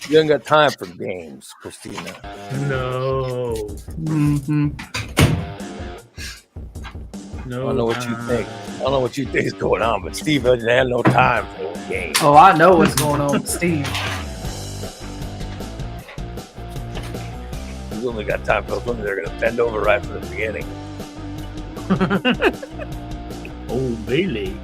You ain't got time for games, Christina. No. Mm-hmm. No. I don't know what you think. I don't know what you think is going on, but Steve doesn't have no time for games. Oh, I know what's going on with Steve. He's only got time for when they're going to bend over right from the beginning. Oh, Bailey.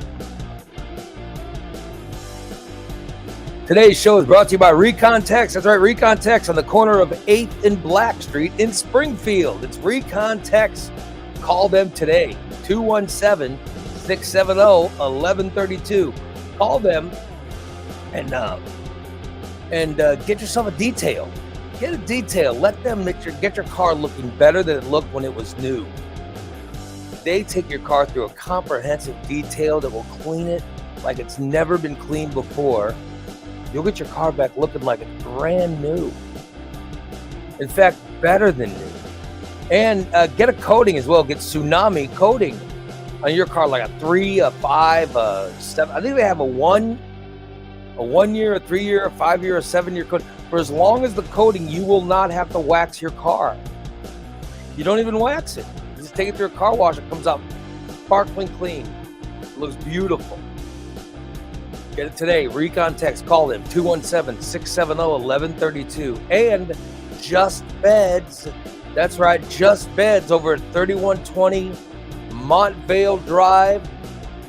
Today's show is brought to you by Recon Tex. That's right, Recon Tex on the corner of 8th and Black Street in Springfield. It's Recon Tex. Call them today, 217-670-1132. Call them and get yourself a detail. Get a detail. Let them get your car looking better than it looked when it was new. They take your car through a comprehensive detail that will clean it like it's never been cleaned before. You'll get your car back looking like it's brand new. In fact, better than new. And get a coating as well. Get Tsunami coating on your car, like a 3, a 5, a 7. I think they have a 1 year, a 3 year, a 5 year, a 7 year coating. For as long as the coating, you will not have to wax your car. You don't even wax it. You just take it through a car wash. It comes out sparkling clean. It looks beautiful. Get it today. Recon Text. Call them 217-670-1132. And Just Beds. That's right, Just Beds over at 3120 Montvale Drive.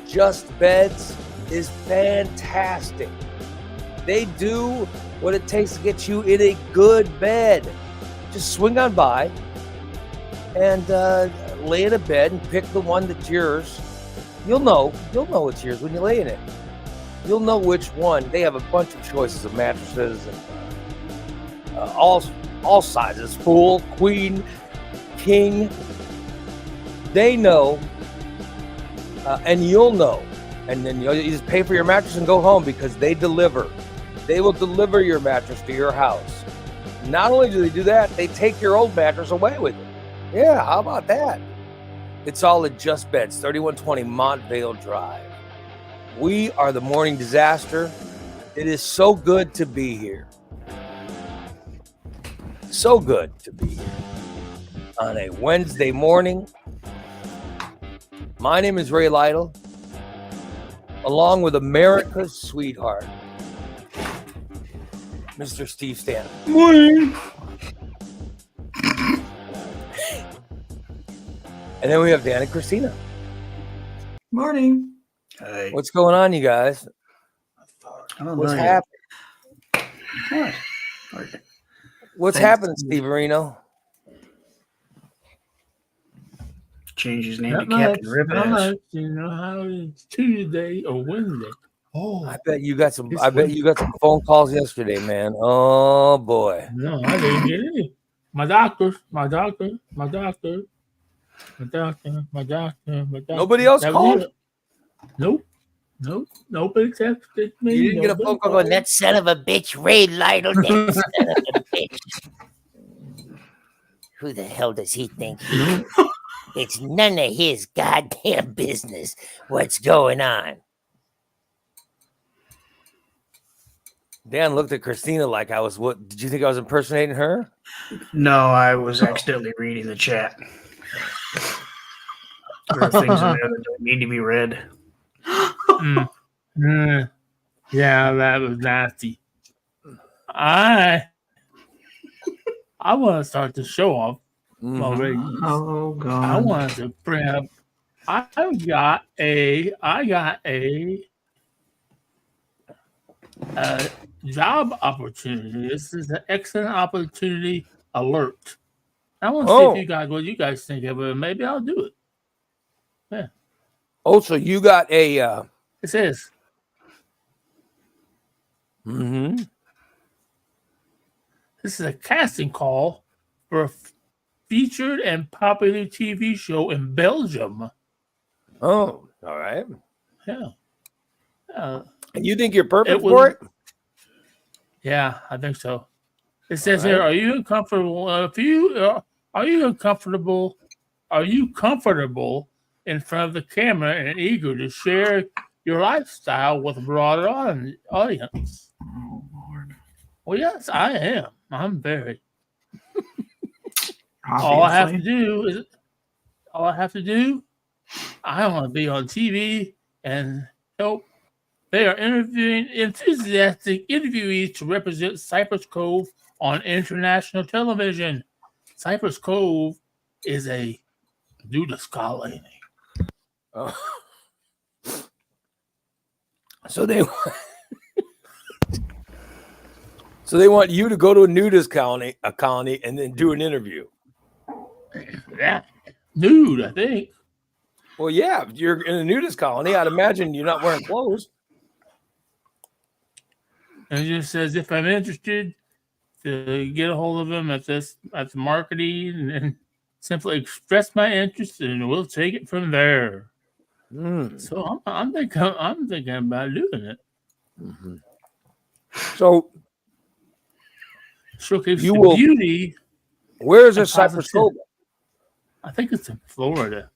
Just Beds is fantastic. They do what it takes to get you in a good bed. Just swing on by and lay in a bed and pick the one that's yours. You'll know it's yours when you lay in it. You'll know which one. They have a bunch of choices of mattresses and all sizes, full, queen, king. They know, and you'll know. And then you just pay for your mattress and go home because they deliver. They will deliver your mattress to your house. Not only do they do that, they take your old mattress away with it. Yeah, how about that? It's all at Just Beds, 3120 Montvale Drive. We are the Morning Disaster. It is so good to be here. So good to be here on a Wednesday morning. My name is Ray Lytle, along with America's sweetheart, Mr. Steve Stanton. Morning. And then we have Dan and Christina. Morning. Hey. What's going on, you guys? I don't What's know. happening? What? Okay. What's Thanks. happening, Steve Marino? Change his name Not to Captain much, Ripass. not much. You know how it's Tuesday or Wednesday. Oh, I bet you got some. This I bet you got some phone calls yesterday, man. Oh boy. no, I didn't get any. My doctor. Nobody else That was called? it. Nope. Nobody texted me. You didn't get a phone call going, that son of a bitch, Ray Lytle, that son of a bitch. Who the hell does he think he is? It's none of his goddamn business what's going on. Dan looked at Christina like I was, what? Did you think I was impersonating her? No, I was accidentally reading the chat. There are things in there that don't need to be read. Yeah, that was nasty. I want to start the show off already. Oh God! I wanted to bring up. I got a job opportunity. This is an excellent opportunity alert. I want to see if you guys what you guys think of it. Maybe I'll do it. Yeah. Oh, so you got a. It says. This is a casting call for a featured and popular TV show in Belgium. Oh, all right. Yeah. And you think you're perfect for it? Yeah, I think so. It says here, are you comfortable? Are you comfortable in front of the camera and eager to share your lifestyle with a broader audience? Oh Lord. Well, yes, I am. I'm very. All I have to do, I want to be on TV and help. They are interviewing enthusiastic interviewees to represent Cypress Cove on international television. Cypress Cove is a nudist colony. Oh. So they want you to go to a nudist colony, and then do an interview. Yeah, nude, I think. Well, yeah, if you're in a nudist colony, I'd imagine you're not wearing clothes. And it just says if I'm interested to get a hold of them at the marketing and simply express my interest and we'll take it from there. So I'm thinking about doing it. Mm-hmm. So showcase the beauty. Where is this Cypress Cove? I think it's in Florida.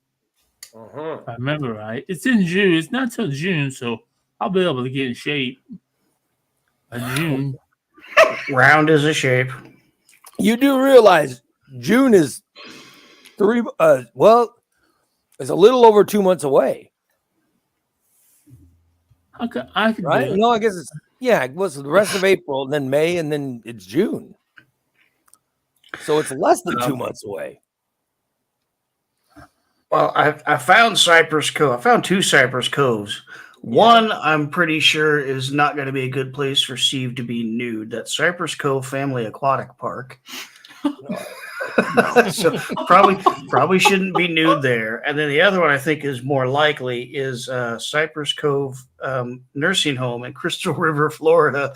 If I remember right. It's in June. It's not till June, so I'll be able to get in shape by June. Round is a shape. You do realize June is it's a little over 2 months away. I could right? do it. No, I guess it was the rest of April, and then May, and then it's June. So it's less than 2 months away. Well, I found Cypress Cove. I found 2 Cypress Coves. One, I'm pretty sure, is not going to be a good place for Steve to be nude. That's Cypress Cove Family Aquatic Park. So probably shouldn't be nude there. And then the other one I think is more likely is Cypress Cove Nursing Home in Crystal River, Florida.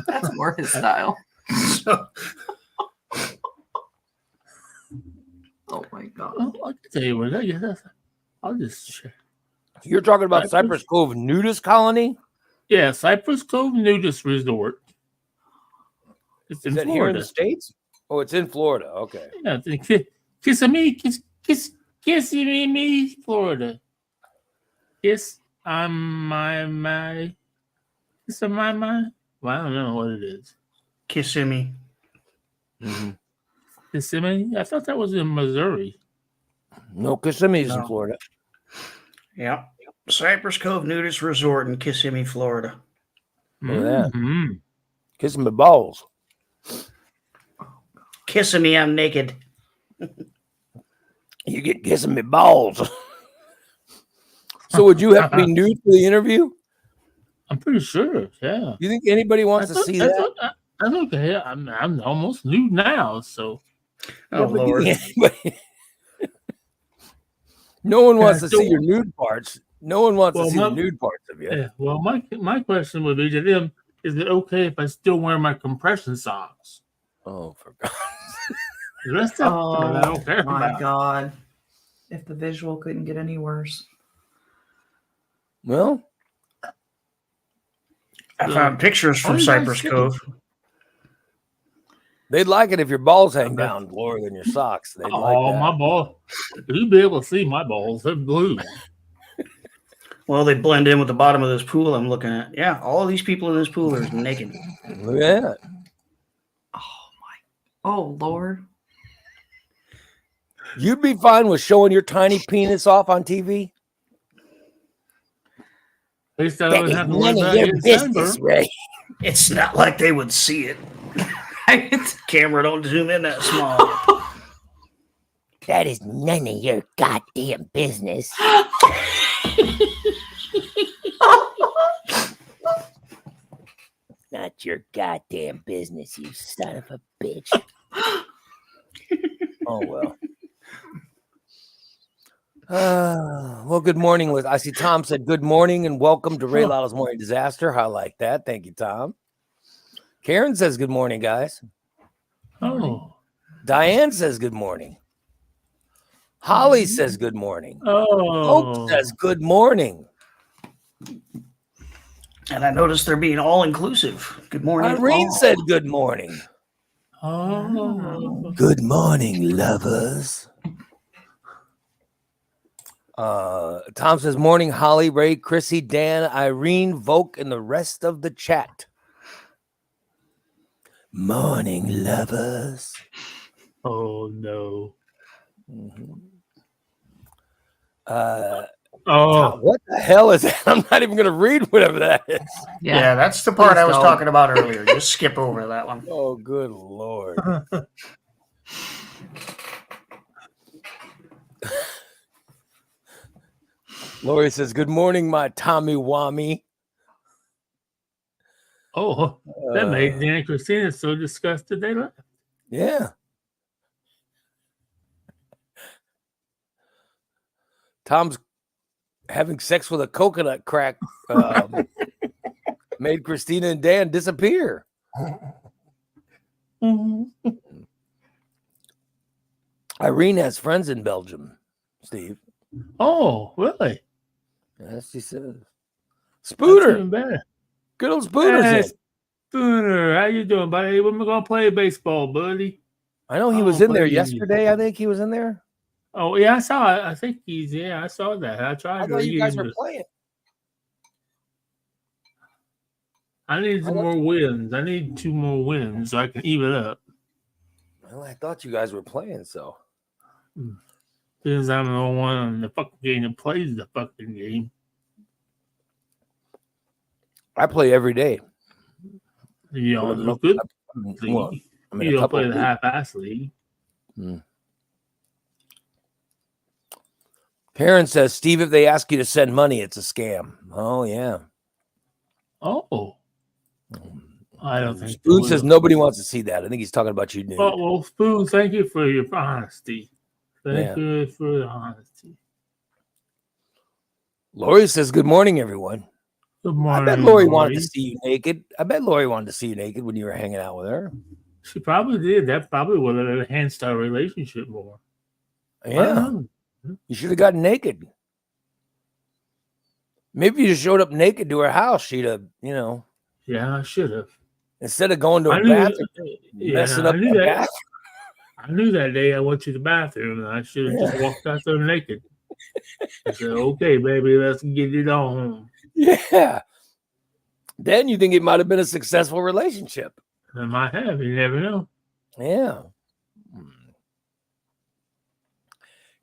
That's more his style. So, oh my god! Well, I can tell you what. I guess I'll just share. You're talking about Cypress Cove Nudist Colony? Yeah, Cypress Cove Nudist Resort. It's in Florida. Here in the States? Oh, it's in Florida. Okay. Yeah, kissing me, Florida. Kiss on my. Kiss on my. Well, I don't know what it is. Kissimmee. Mm-hmm. Kissimmee? I thought that was in Missouri. No, Kissimmee's in Florida. Yeah. Cypress Cove Nudist Resort in Kissimmee, Florida. Look at that. Mm-hmm. Kissing my balls. Kissing me, I'm naked. You get kissing me balls. So would you have to be nude for the interview? I'm pretty sure, yeah. You think anybody wants to see that? That's okay. I'm almost nude now, so. Oh, Lord. No one wants to see your nude parts. No one wants to see the nude parts of you. Yeah. Well, my question would be to them: is it okay if I still wear my compression socks? Oh, for God's sake! I don't care my God! If the visual couldn't get any worse. Well, I found pictures from Cypress Cove. They'd like it if your balls hang down lower than your socks. They'd like that. My balls! You'd be able to see my balls. They're blue. Well, they blend in with the bottom of this pool I'm looking at. Yeah, all of these people in this pool are naked. Look at that. Oh, Lord. You'd be fine with showing your tiny penis off on TV? At least I don't have to worry about your business, Ray. It's not like they would see it. Camera don't zoom in that small. That is none of your goddamn business. Not your goddamn business, you son of a bitch. Oh, well. Well, good morning. I see Tom said good morning and welcome to Ray Lytle's Morning Disaster. I like that. Thank you, Tom. Karen says good morning, guys. Oh. Diane says good morning. Holly says good morning. Hope says good morning. And I noticed they're being all inclusive. Good morning. Irene said good morning. Oh. Good morning, lovers. Tom says morning, Holly, Ray, Chrissy, Dan, Irene, Volk, and the rest of the chat. Morning, lovers. Oh no. Mhm. Oh, What the hell is that? I'm not even going to read whatever that is. Yeah, that's the part Please I was don't. talking about earlier. Just skip over that one. Oh, good Lord. Lori says, good morning, my Tommy Wami. oh, that made Dan and Christina so disgusted they left. Yeah. Tom's having sex with a coconut crack made Christina and Dan disappear. Irene has friends in Belgium, Steve. Oh, really? Yes, she says. That's Spooner. even better. Good old Spooner's Hey, in. Spooner, how you doing, buddy? When we gonna play baseball, buddy? I know he was in there yesterday. I think he was in there. Oh yeah, I saw it. I think he's I saw that. I tried I to thought you get guys him were to. playing. I need some more wins. I need 2 more wins so I can even up. Well, I thought you guys were playing, so. Because I'm the one in the fucking game that plays the fucking game. I play every day. You don't Well, do good well, league. I mean, You a don't couple play of the weeks. half-ass league. Karen says, Steve, if they ask you to send money, it's a scam. Oh, yeah. Oh. I don't think Spoon says nobody wants to see that. I think he's talking about you, nude. Oh, well, Spoon, thank you for your honesty. Thank Yeah. you for the honesty. Lori says, good morning, everyone. Good I morning, bet Lori wanted Lori. to see you naked. I bet Lori wanted to see you naked when you were hanging out with her. She probably did. That probably would have enhanced our relationship more. I Yeah. don't know. You should have gotten naked. Maybe you just showed up naked to her house. She'd have, Yeah, I should have. instead of going to I a knew, bathroom, messing up I knew the that. bathroom. I knew that day I went to the bathroom and I should have just walked out there naked. I said, okay, baby, let's get it on. Yeah. Then you think it might have been a successful relationship. I might have. You never know. Yeah.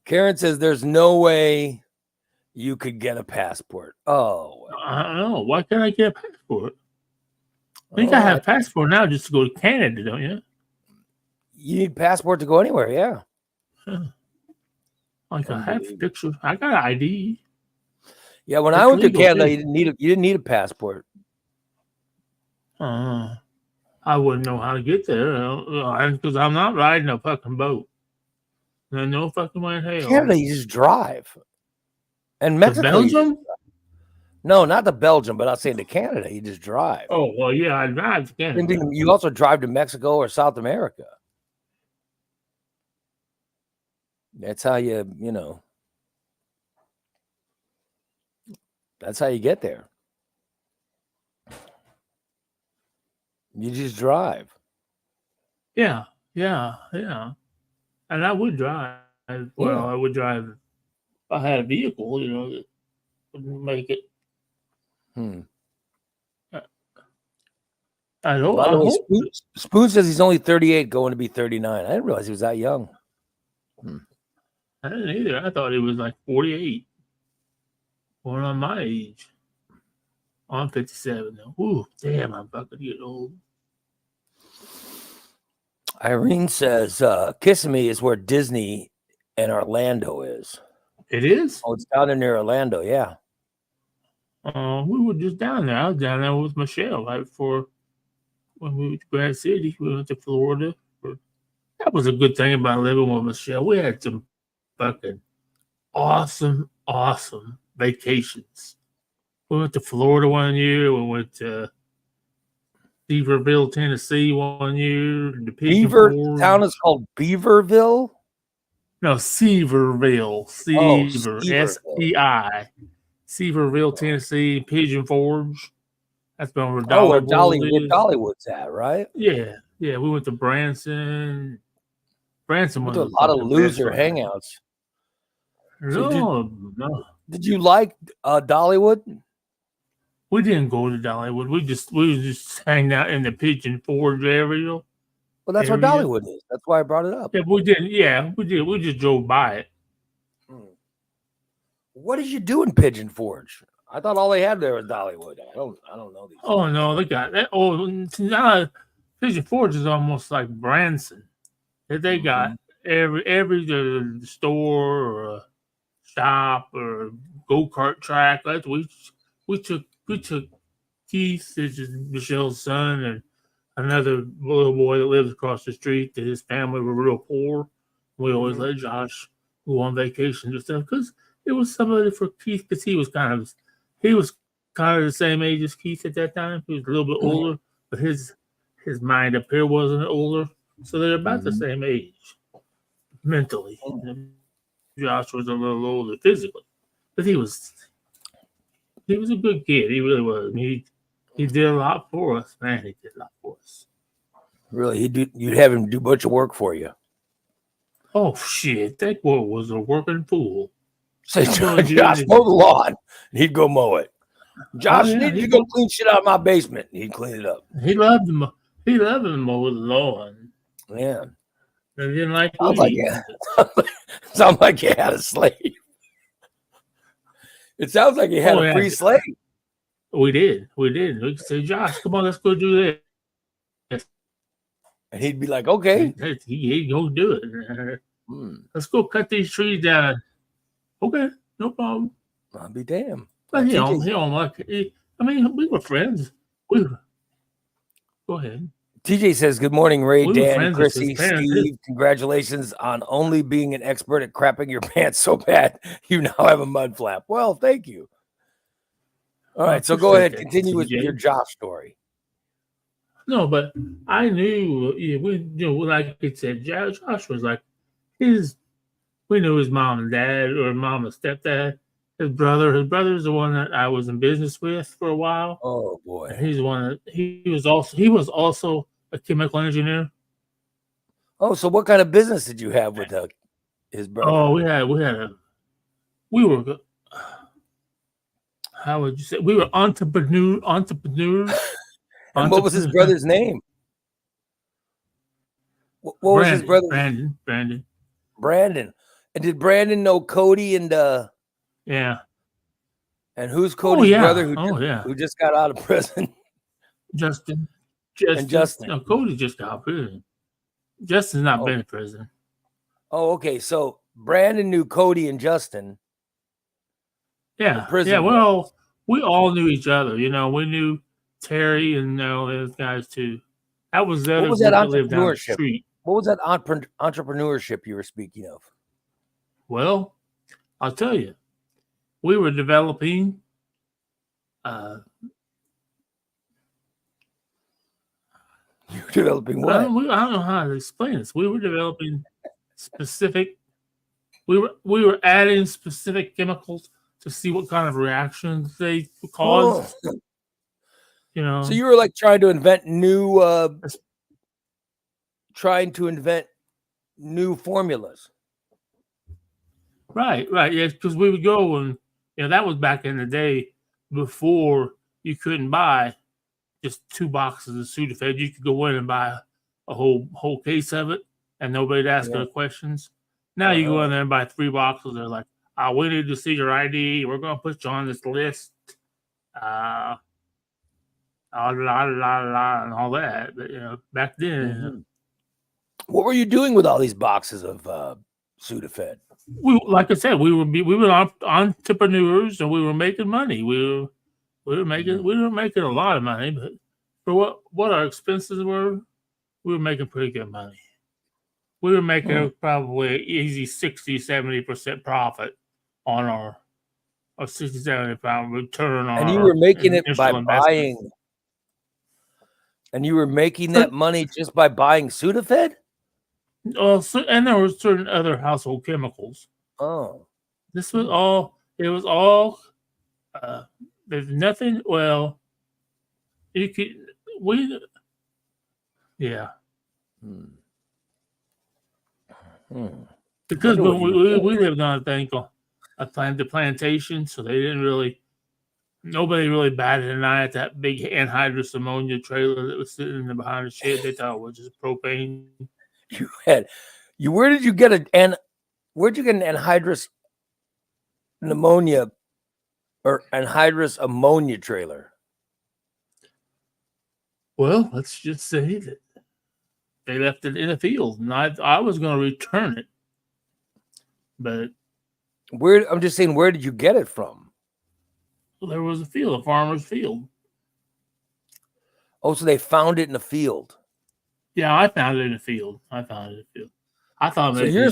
Karen says there's no way you could get a passport. Oh. I don't know. Why can't I get a passport? I think I have a passport now just to go to Canada, don't you? You need a passport to go anywhere, yeah. Like I have pictures. I got an ID. Yeah, when I went to Canada, you didn't need a passport. I wouldn't know how to get there because I'm not riding a fucking boat. There's no fucking way in hell. Canada, you just drive. And Mexico, Belgium? No, not to Belgium, but I'll say to Canada, you just drive. Oh, well, yeah, I drive to Canada. You also drive to Mexico or South America. That's how that's how you get there. You just drive. Yeah. And I would drive. Well, I would drive if I had a vehicle, that wouldn't make it. I know. Spoon says he's only 38, going to be 39. I didn't realize he was that young. I didn't either. I thought he was like 48. Born on my age. I'm 57 now. Ooh, damn, I'm fucking getting old. Irene says, Kiss Me is where Disney and Orlando is. It is? Oh, it's down there near Orlando, yeah. We were just down there. I was down there with Michelle right before when we went to Grad City. We went to Florida. That was a good thing about living with Michelle. We had some fucking awesome vacations. We went to Florida one year. We went to Beaverville, Tennessee one year. Town is called Beaverville? No, Seaverville. Seaver. S-E-I. Seaverville, Tennessee. Pigeon Forge. That's been where Dollywood's at, right? Yeah. We went to Branson. Branson was a lot of loser hangouts. No. Did you like Dollywood? We didn't go to Dollywood. We just hanged out in the Pigeon Forge area. Well, that's where area. Dollywood is. That's why I brought it up. Yeah, we didn't. Yeah, we did. We just drove by it. What did you do in Pigeon Forge? I thought all they had there was Dollywood. I don't know these. Oh no, they got that. Oh, now Pigeon Forge is almost like Branson. They got every store or shop or go-kart track. That's we took Keith, this is Michelle's son, and another little boy that lives across the street. That his family were real poor. We always let Josh go on vacation and stuff because it was somebody for Keith because he was kind of the same age as Keith at that time. He was a little bit older, but his mind up here wasn't older, so they're about the same age mentally. Josh was a little older physically, but he was a good kid. He really was. He did a lot for us, man. He did a lot for us. Really, you'd have him do a bunch of work for you. Oh shit! That boy was a working fool. Say, Josh, mow the lawn. And he'd go mow it. Josh, need you go clean shit out of my basement. He'd clean it up. He loved him. He loved him mow the lawn. Yeah. And didn't like sounds like he had a slave. It sounds like he had a free slave. We did. We could say, Josh, come on, let's go do this. And he'd be like, okay. He'd go do it. Let's go cut these trees down. Okay, no problem. I'll be damned. But he don't like it. I mean, we were friends. Go ahead. TJ says, good morning, Ray, Dan, Chrissy, Steve. Congratulations on only being an expert at crapping your pants so bad you now have a mud flap. Well, thank you. All right, so go ahead. Continue with your Josh story. No, but I knew, like it said, Josh was like we knew his mom and dad, or mom and stepdad. His brother's the one that I was in business with for a while. Oh boy, and he's the one that he was also a chemical engineer. Oh, so what kind of business did you have with his brother? Oh, we were how would you say? We were entrepreneurs. And what was his brother's name? What was his brother? Brandon. And did Brandon know Cody and yeah. And who's Cody's brother who just got out of prison? Justin. Justin. No, Cody just got out of prison. Justin's not been in prison. Oh, okay. So Brandon knew Cody and Justin. Yeah. Yeah. Well, we all knew each other. You know, we knew Terry and all those guys too. That was the other what was that lived down the street. What was that entrepreneurship you were speaking of? Well, I'll tell you. We were developing you were developing what? I don't know how to explain this. We were developing specific. We were adding specific chemicals to see what kind of reactions they cause. You know. So you were like trying to invent new formulas. Right. Yes, because we would go and that was back in the day before you couldn't buy just 2 boxes of Sudafed. You could go in and buy a whole case of it, and nobody'd ask any questions. Now you go in there and buy 3 boxes. They're like, we need to see your ID. We're going to put you on this list. And all that. But, back then. What were you doing with all these boxes of Sudafed? Like I said, we were entrepreneurs, and we were making money. We were making a lot of money, but for what our expenses were, we were making pretty good money. We were making probably easy 60-70% profit on our 60-70% return on. And you were making it by buying. And you were making that money just by buying Sudafed? And there were certain other household chemicals. Oh, this was all. It was all. There's nothing. Well, you could. Yeah. Because we lived on a thing called the plantation, so they didn't really. nobody really batted an eye at that big anhydrous ammonia trailer that was sitting in the behind the shed. They thought it was just propane. Where'd you get an anhydrous pneumonia or anhydrous ammonia trailer? Well, let's just say that they left it in a field, and I was going to return it, but I'm just saying, where did you get it from? there was a field, a farmer's field. Oh, so they found it in a field. Yeah, I found it in a field. I thought So maybe you're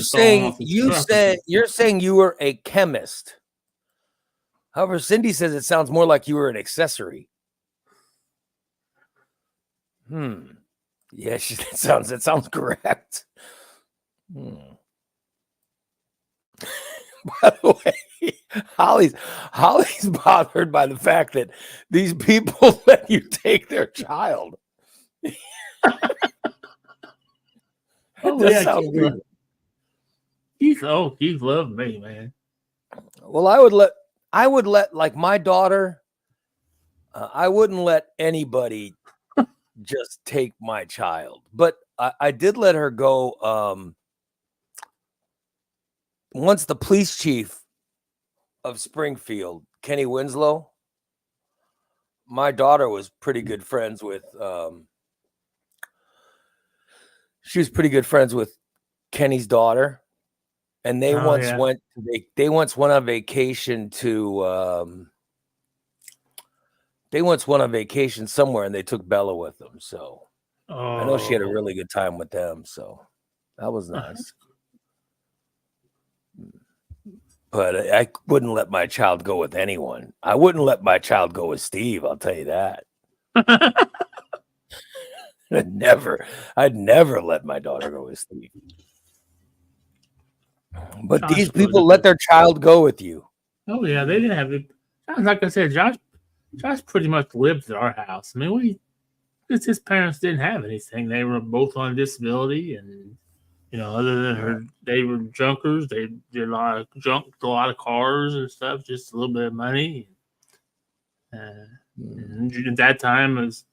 saying you were a chemist. However, Cindy says it sounds more like you were an accessory. Yeah, that sounds correct. By the way, Holly's bothered by the fact that these people let you take their child. Oh, That yeah, sounds weird. Keith loved me, man. Well, I would let like my daughter. I wouldn't let anybody just take my child, but I did let her go. Once the police chief of Springfield, Kenny Winslow, my daughter was pretty good friends with. She was pretty good friends with Kenny's daughter, and they once went on vacation to. They once went on vacation somewhere, and they took Bella with them. So I know she had a really good time with them. So that was nice. But I wouldn't let my child go with anyone. I wouldn't let my child go with Steve. I'll tell you that. I'd never let my daughter go with Steve. But Josh, these people let their child go with you. Oh yeah, they didn't have it. Like I said, Josh pretty much lived at our house. I mean, his parents didn't have anything. They were both on disability, and other than they were junkers. They did a lot of cars and stuff. Just a little bit of money. And at that time, was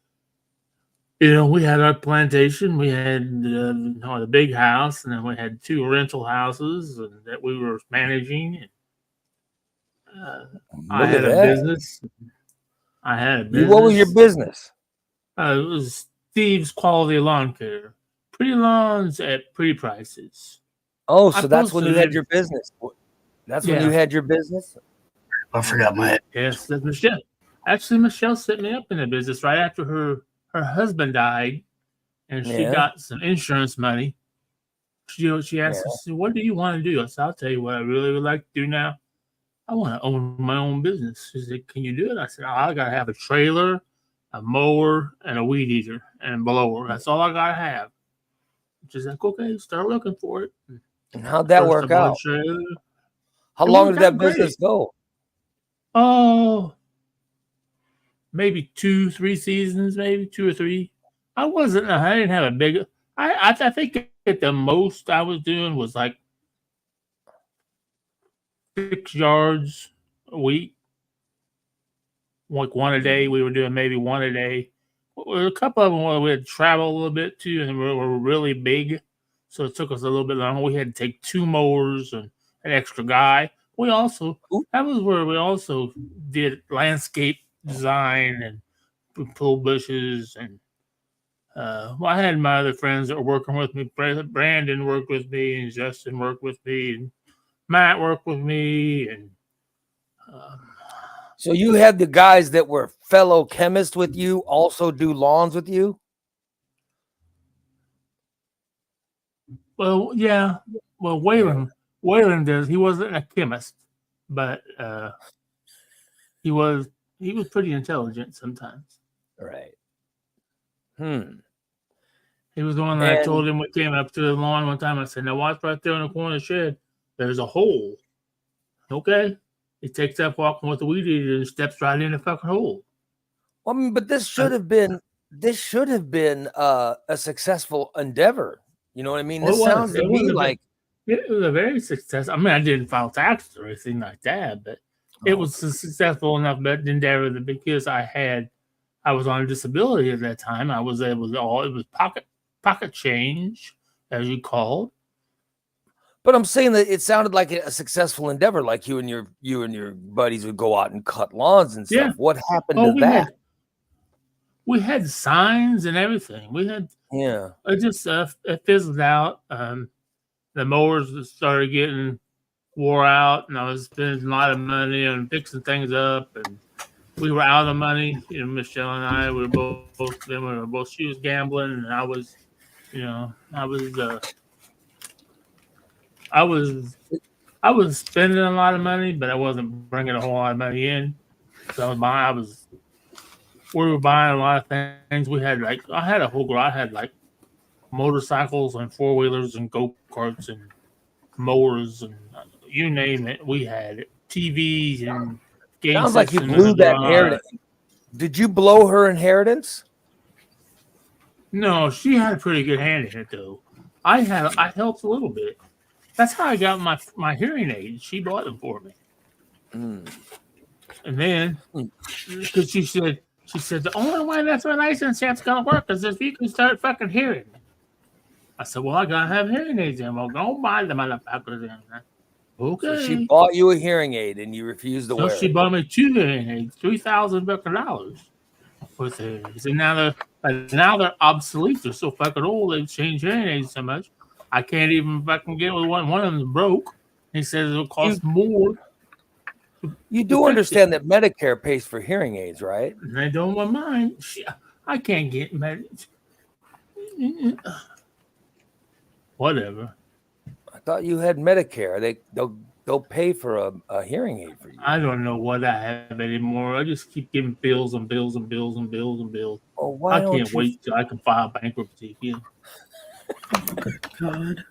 we had our plantation. We had the big house, and then we had 2 rental houses that we were managing. I had a business. What was your business? It was Steve's Quality Lawn Care. Pretty lawns at pretty prices. Oh, so that's when you had your business. That's when you had your business? I forgot my head. Yes, that's Michelle. Actually, Michelle set me up in the business right after her husband died, and she got some insurance money. She asked us, "What do you want to do?" I said, "I'll tell you what I really would like to do now. I want to own my own business." She said, "Can you do it?" I said, "I got to have a trailer, a mower, and a weed eater and a blower. That's all I got to have." She's like, "Okay, start looking for it." And how'd that work out? How long did that business go? Oh, maybe 2-3 seasons, maybe 2 or 3. I didn't have a big. I think at the most I was doing was like 6 yards a week, like one a day. We were doing maybe one a day. A couple of them where we had to travel a little bit too, and we were really big, so it took us a little bit longer. We had to take 2 mowers and an extra guy. That was where we also did landscape design and pull bushes, and I had my other friends that were working with me. Brandon worked with me, and Justin worked with me, and Matt worked with me, and so you had the guys that were fellow chemists with you also do lawns with you? Well, yeah. Well, Waylon does. He wasn't a chemist, but he was pretty intelligent sometimes. Right. He was the one that I told him we came up to the lawn one time. I said, "Now watch right there in the corner of the shed. There's a hole." Okay. He takes that walking with the weed eater and steps right in the fucking hole. Well, I mean, but this should have been a successful endeavor. You know what I mean? This sounds to me like it was a very successful. I mean, I didn't file taxes or anything like that, but it was a successful enough endeavor that because I was on disability at that time, I was able to it was pocket change, as you called. But I'm saying that it sounded like a successful endeavor, like you and your buddies would go out and cut lawns and stuff. Yeah. What happened to that? We had signs and everything. We had it just it fizzled out. The mowers started getting wore out, and I was spending a lot of money on fixing things up, and we were out of money. Michelle and I were both. She was gambling, and I was spending a lot of money, but I wasn't bringing a whole lot of money in. So we were buying a lot of things. I had a whole garage. I had like motorcycles and 4-wheelers and go-karts and mowers and you name it. We had it. TVs and game Sounds like you systems blew in the that garage. inheritance. Did you blow her inheritance? No, she had a pretty good hand in it though. I helped a little bit. That's how I got my hearing aids. She bought them for me. And then, because she said the only way that's my license chap's gonna work is if you can start fucking hearing. I said, well, I gotta have hearing aids in. Well, don't buy the motherfuckers in. Okay. So she bought you a hearing aid and you refused to wear it. She bought me 2 hearing aids, $3,000 with it. And now they're obsolete. They're so fucking old. They've changed hearing aids so much. I can't even fucking get with one. One of them broke. He says it'll cost more. You do understand that Medicare pays for hearing aids, right? And I don't want mine. I can't get Medicare. Whatever. I thought you had Medicare. They'll pay for a hearing aid for you. I don't know what I have anymore. I just keep getting bills and bills and bills and bills and bills. Oh, why I can't wait till I can file bankruptcy again. God.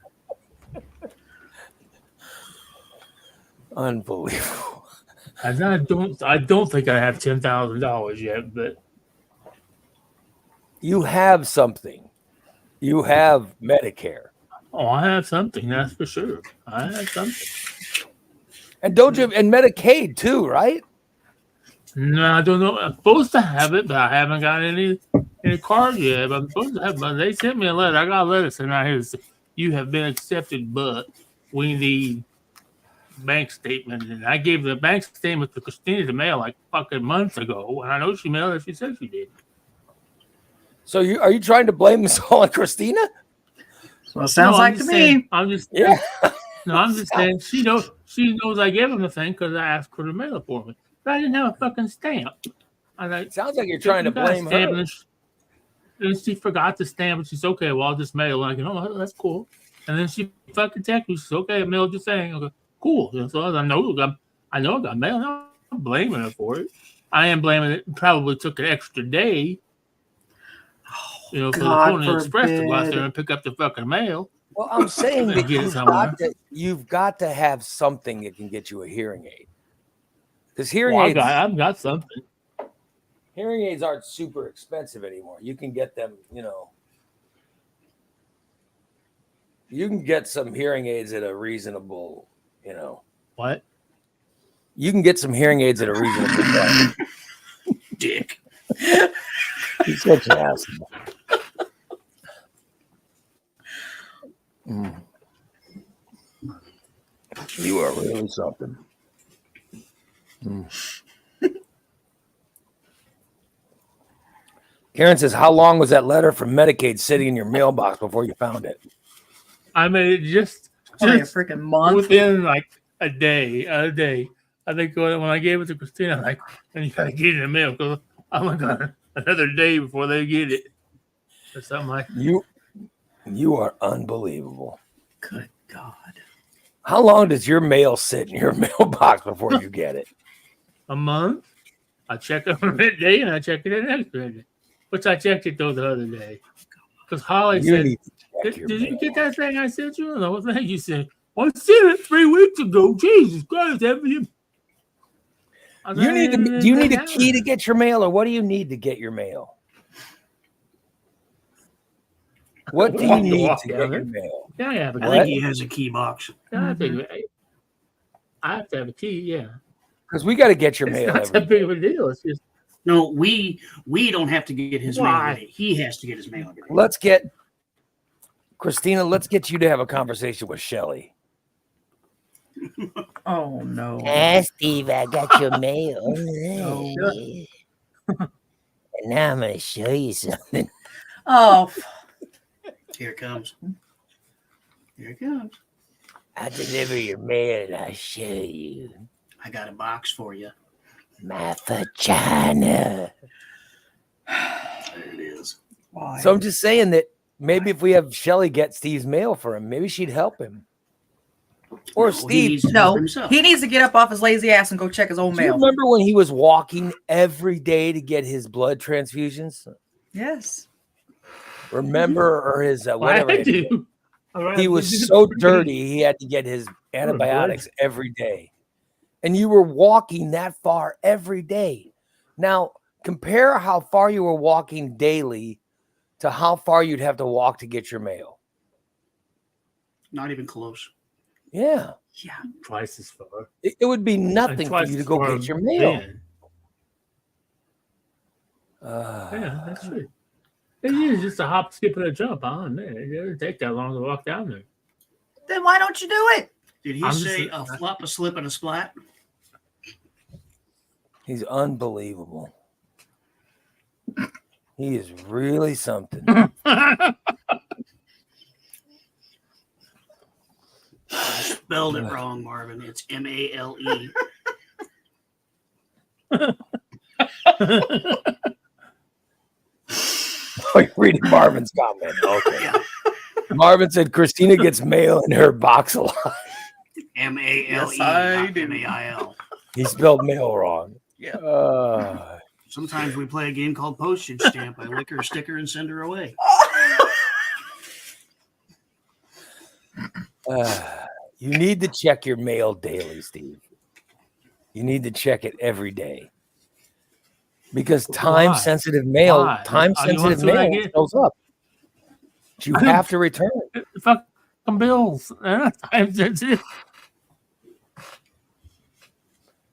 Unbelievable. And I don't think I have $10,000 yet, but you have something. You have Medicare. Oh, I have something, that's for sure. I have something. And don't you and Medicaid too, right? No, I don't know. I'm supposed to have it, but I haven't got any cards yet. But I'm supposed to have. But they sent me a letter. I got a letter saying right here, you have been accepted, but we need bank statement. And I gave the bank statement to Christina to mail like fucking months ago, and I know she mailed it. She said she did. So are you trying to blame this all on Christina? Well, it sounds like to me. I'm just saying she knows I gave him the thing because I asked her to mail it for me. But I didn't have a fucking stamp. It sounds like you're trying to blame her. And she forgot the stamp, and she's okay. Well, I'll just mail it. Oh, that's cool. And then she fucking texted me. She's okay. I mailed your thing. Okay, cool. So I know I got mail. I'm not blaming her for it. I am blaming it. Probably took an extra day. For the Pony Express to go out there and pick up the fucking mail. Well, I'm saying that you've got to have something that can get you a hearing aid. Because hearing aids, I've got something. Hearing aids aren't super expensive anymore. You can get them, you can get some hearing aids at a reasonable, What? You can get some hearing aids at a reasonable price. Dick. He's such an asshole. You are really something. Karen says, how long was that letter from Medicaid sitting in your mailbox before you found it? I made it just a freaking month. Within like a day. I think when I gave it to Christina, I'm like, and you gotta get it in the mail because I'm like another day before they get it. Or something like that. You are unbelievable. Good God. How long does your mail sit in your mailbox before you get it? A month. I check it on that day and I check it the next day. Which I checked it though the other day. Because Holly said, did you get that thing I sent you? No, what thing you said? I sent it 3 weeks ago. Jesus Christ, haven't you? Do you need a key to get your mail, or what do you need to get your mail? What do you need to get your mail? Yeah, I have a key. I think he has a key box. I have to have a key, yeah. Because we got to get your It's mail not every that big of a deal. It's just No, we don't have to get his mail every day. He has to get his mail every day. Let's get Christina. Let's get you to have a conversation with Shelly. Oh no. Steve, I got your mail. No. And now I'm going to show you something. Oh, Here it comes. Here it comes. I'll deliver your mail and I'll show you I got a box for you. my vagina. There it is. why? So I'm just saying that maybe if we have Shelly get Steve's mail for him, maybe she'd help him. Or No, Steve. he needs to help No, himself. he needs to get up off his lazy ass and go check his own Do you mail. remember when he was walking every day to get his blood transfusions? Yes. Remember, or his whatever. I do. He was so dirty, he had to get his antibiotics every day. And you were walking that far every day. Now, compare how far you were walking daily to how far you'd have to walk to get your mail. Not even close. Yeah. Yeah. Twice as far. It would be nothing for Twice you to as go far get your mail. then. Yeah, that's true. It is just a hop, skip, and a jump on there. It doesn't take that long to walk down there. Then why don't you do it? Did he I'm say just- a flop, a slip, and a splat? He's unbelievable. He is really something. I spelled it wrong, Marvin. It's M-A-L-E. Oh, you're reading Marvin's comment. Okay. Yeah. Marvin said Christina gets mail in her box a lot. M-A-L-E. Yes, I not do. M-A-I-L. He spelled mail wrong. Yeah. Sometimes we play a game called Postage Stamp. I lick her sticker and send her away. You need to check your mail daily, Steve. You need to check it every day. Because time-sensitive mail, Why? time-sensitive You want to mail get- shows up. You have to return it. Fucking bills. Time sensitive.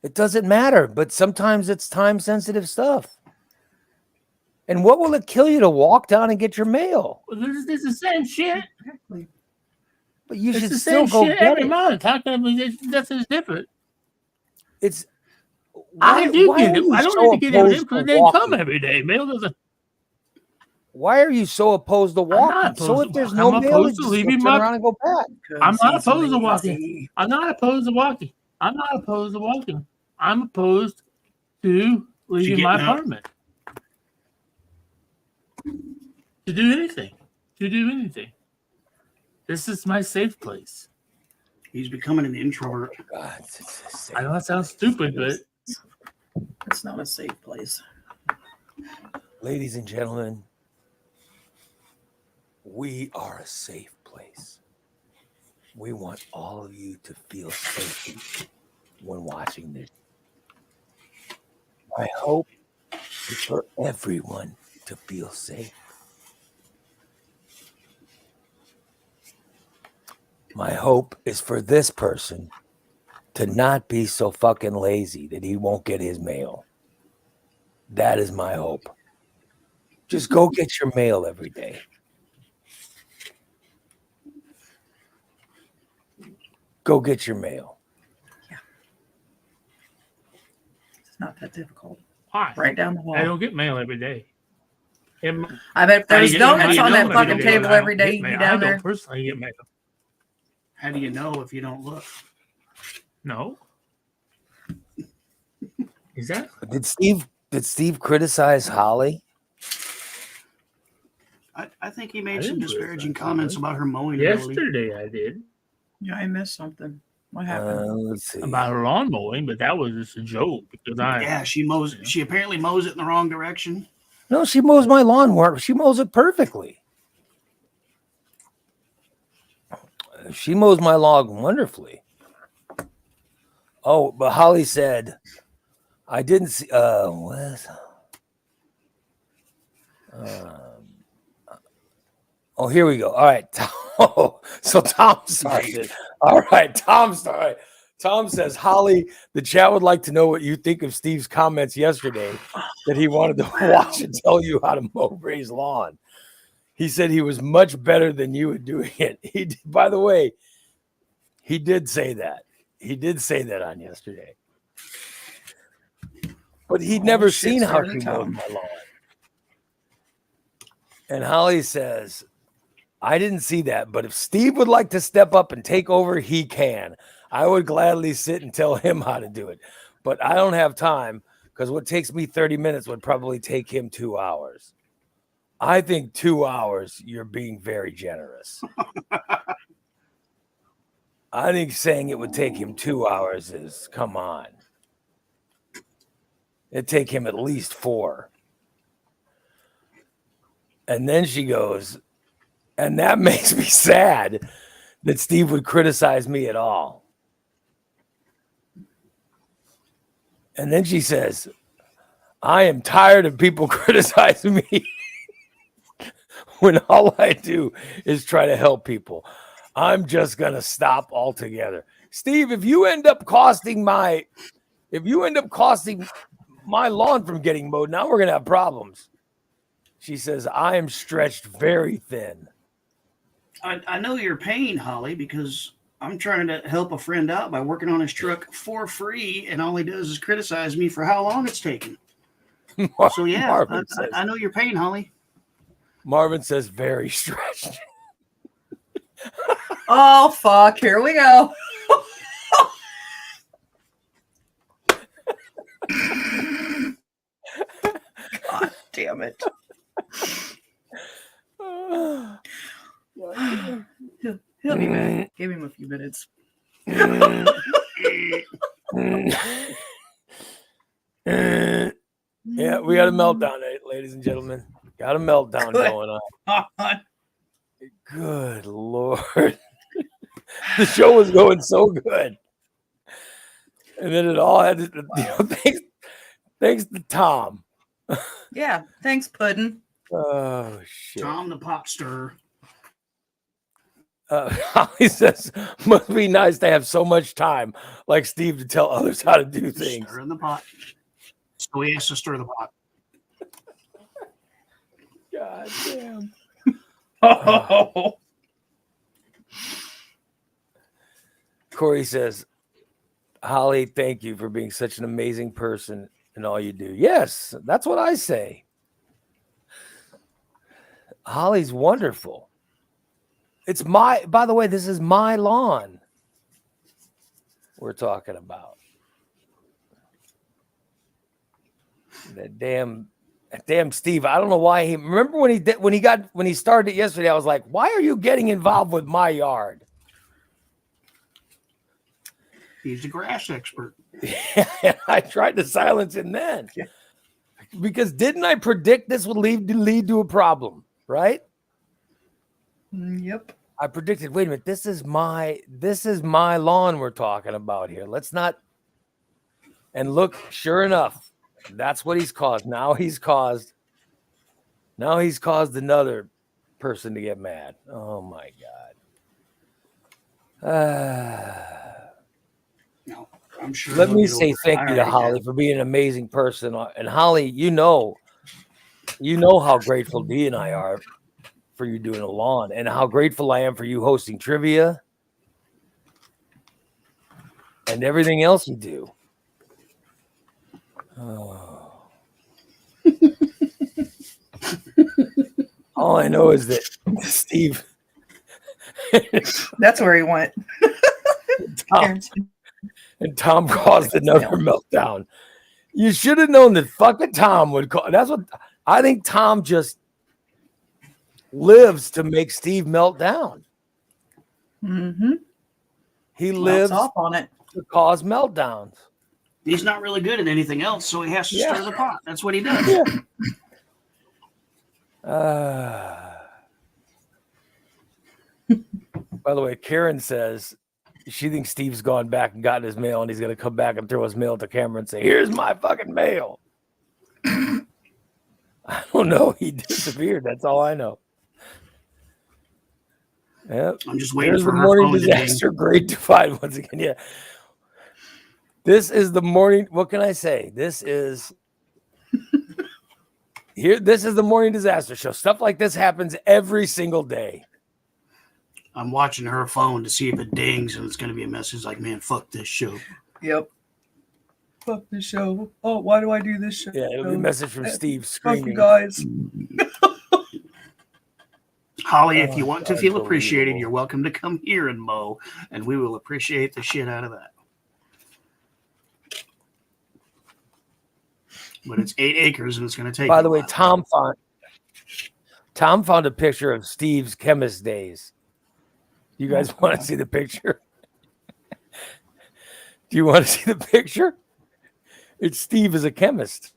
It doesn't matter, but sometimes it's time-sensitive stuff. And what will it kill you to walk down and get your mail? Well, this is the same shit. Exactly. But you It's should the still same go shit get every it. month. How can nothing's different? It's I do why get are it. you I don't so need to get it opposed because to they come walking? every day. Mail doesn't. Why are you so opposed to I'm not walking? So opposed if to there's walking. no I'm mail, opposed you to just leaving turn my- around and go back. I'm not He's opposed to lazy. walking. I'm not opposed to walking. I'm not opposed to walking. I'm opposed to leaving my getting up? apartment. To do anything. To do anything. This is my safe place. He's becoming an introvert. God, it's a safe I know that sounds stupid, but It's not a safe place. Ladies and gentlemen, we are a safe place. We want all of you to feel safe when watching this. My hope is for everyone to feel safe. My hope is for this person to not be so fucking lazy that he won't get his mail. That is my hope. Just go get your mail every day. Go get your mail. It's not that difficult. why? Right down the I hall. don't get mail every day. I bet if How do there's you get- how do donuts you on know that if you fucking don't get table mail? every day, you be I down don't there. personally get mail. How do you know if you don't look? No. Is that? Did Steve criticize Holly? I think he made I some didn't disparaging criticize comments her. about her mowing ability. Yesterday I did Yeah, I missed something. What happened? Let's see. about her lawn mowing, but that was just a joke because Yeah, she mows. Yeah. She apparently mows it in the wrong direction. No, she mows my lawn. She mows it perfectly. She mows my lawn wonderfully. Oh, but Holly said, I didn't see. What? Oh, here we go. All right. Oh, so Tom started. All right. Tom started. Tom says, Holly, the chat would like to know what you think of Steve's comments yesterday that he wanted to watch and tell you how to mow Ray's lawn. He said he was much better than you at doing it. He did, by the way, he did say that. He did say that on yesterday. But he'd never seen how he mowed my lawn. And Holly says, I didn't see that, but if Steve would like to step up and take over, he can. I would gladly sit and tell him how to do it. But I don't have time because what takes me 30 minutes would probably take him 2 hours. I think 2 hours, you're being very generous. I think saying it would take him 2 hours is, come on. It'd take him at least 4. And then she goes, and that makes me sad that Steve would criticize me at all. And then she says, I am tired of people criticizing me when all I do is try to help people. I'm just going to stop altogether. Steve, if you end up costing my lawn from getting mowed, now we're going to have problems. She says, I am stretched very thin. I know your pain, Holly, because I'm trying to help a friend out by working on his truck for free, and all he does is criticize me for how long it's taken. So, yeah, I know your pain, Holly. Marvin says, very stretched. Oh, fuck. Here we go. God damn it. He'll be back. Give him a few minutes. Yeah, we got a meltdown, ladies and gentlemen. Got a meltdown going on. Good Lord. The show was going so good. And then it all had to, thanks to Tom. Yeah, thanks, Puddin'. Oh, shit. Tom the pot stirrer. Holly says, must be nice to have so much time, like Steve, to tell others how to do things. Stir in the pot. So he has to stir the pot. God damn. Corey says, Holly, thank you for being such an amazing person in all you do. Yes, that's what I say. Holly's wonderful. It's by the way, this is my lawn we're talking about. That damn Steve. I don't know why remember when he started it yesterday, I was like, why are you getting involved with my yard? He's a grass expert. Yeah, I tried to silence him then. Yeah. Because didn't I predict this would lead to a problem, right? Yep. I predicted, wait a minute, this is my lawn we're talking about here. Let's not. And look, sure enough, that's what he's caused. Now he's caused another person to get mad. Oh my God. No, I'm sure. Let me say thank you to Holly for being an amazing person. And Holly, you know how grateful Dee and I are for you doing a lawn, and how grateful I am for you hosting trivia and everything else you do. Oh. All I know is that Steve. That's where he went. Tom caused another meltdown. You should have known that fucking Tom would call. That's what I think. Tom just lives to make Steve melt down. Mm-hmm. He lives off on it to cause meltdowns. He's not really good at anything else, so he has to stir the pot. That's what he does. Yeah. By the way, Karen says she thinks Steve's gone back and gotten his mail, and he's going to come back and throw his mail at the camera and say, here's my fucking mail. I don't know. He disappeared. That's all I know. Yep. I'm just waiting There's for the her morning phone disaster. Great divide once again. Yeah. This is the morning. What can I say? This is the morning disaster show. Stuff like this happens every single day. I'm watching her phone to see if it dings, and it's going to be a message like, man, fuck this show. Yep. Fuck this show. Oh, why do I do this show? Yeah, it'll be a message from Steve Fuck you screaming. guys. Holly, if you want to feel unbelievable. appreciated, you're welcome to come here and mow, and we will appreciate the shit out of that. But it's 8 acres, and it's going to take. By the way, Tom found a picture of Steve's chemist days. You guys want to see the picture? Do you want to see the picture? It's Steve as a chemist.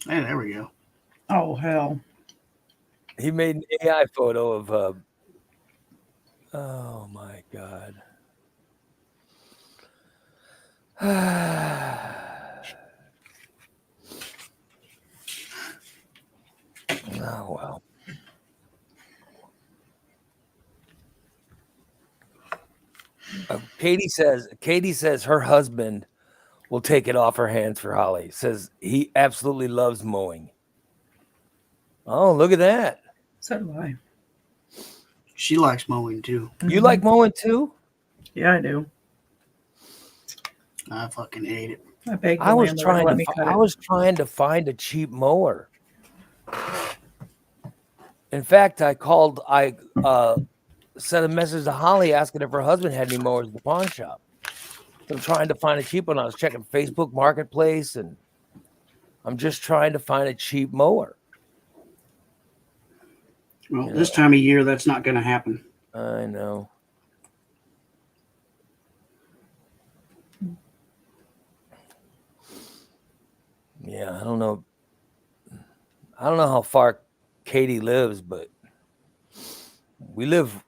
Hey, there we go. Oh, hell. He made an AI photo of. Oh my God. Oh well. Katie says her husband will take it off her hands for Holly. Says he absolutely loves mowing. Oh, look at that. So do I. She likes mowing too. You like mowing too? Yeah, I do. I fucking hate it. I begged the I was landlord to let me cut it. trying to find a cheap mower. In fact, I sent a message to Holly asking if her husband had any mowers at the pawn shop. So I'm trying to find a cheap one. I was checking Facebook Marketplace, and I'm just trying to find a cheap mower. Well, this time of year, that's not going to happen. I know. Yeah, I don't know. I don't know how far Katie lives, but we live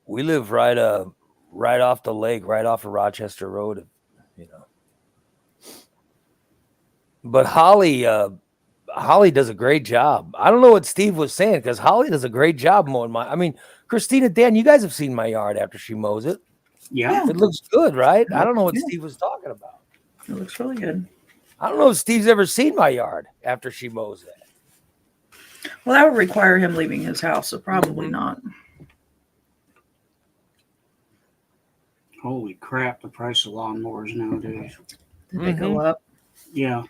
right off the lake, right off of Rochester Road, you know. But Holly does a great job. I don't know what Steve was saying, because Holly does a great job mowing I mean, Christina, Dan, you guys have seen my yard after she mows it. Yeah. It looks good, right? I don't know what Steve was talking about. It looks really good. I don't know if Steve's ever seen my yard after she mows it. Well, that would require him leaving his house, so probably not. Holy crap, the price of lawnmowers nowadays. Did they go up? Yeah.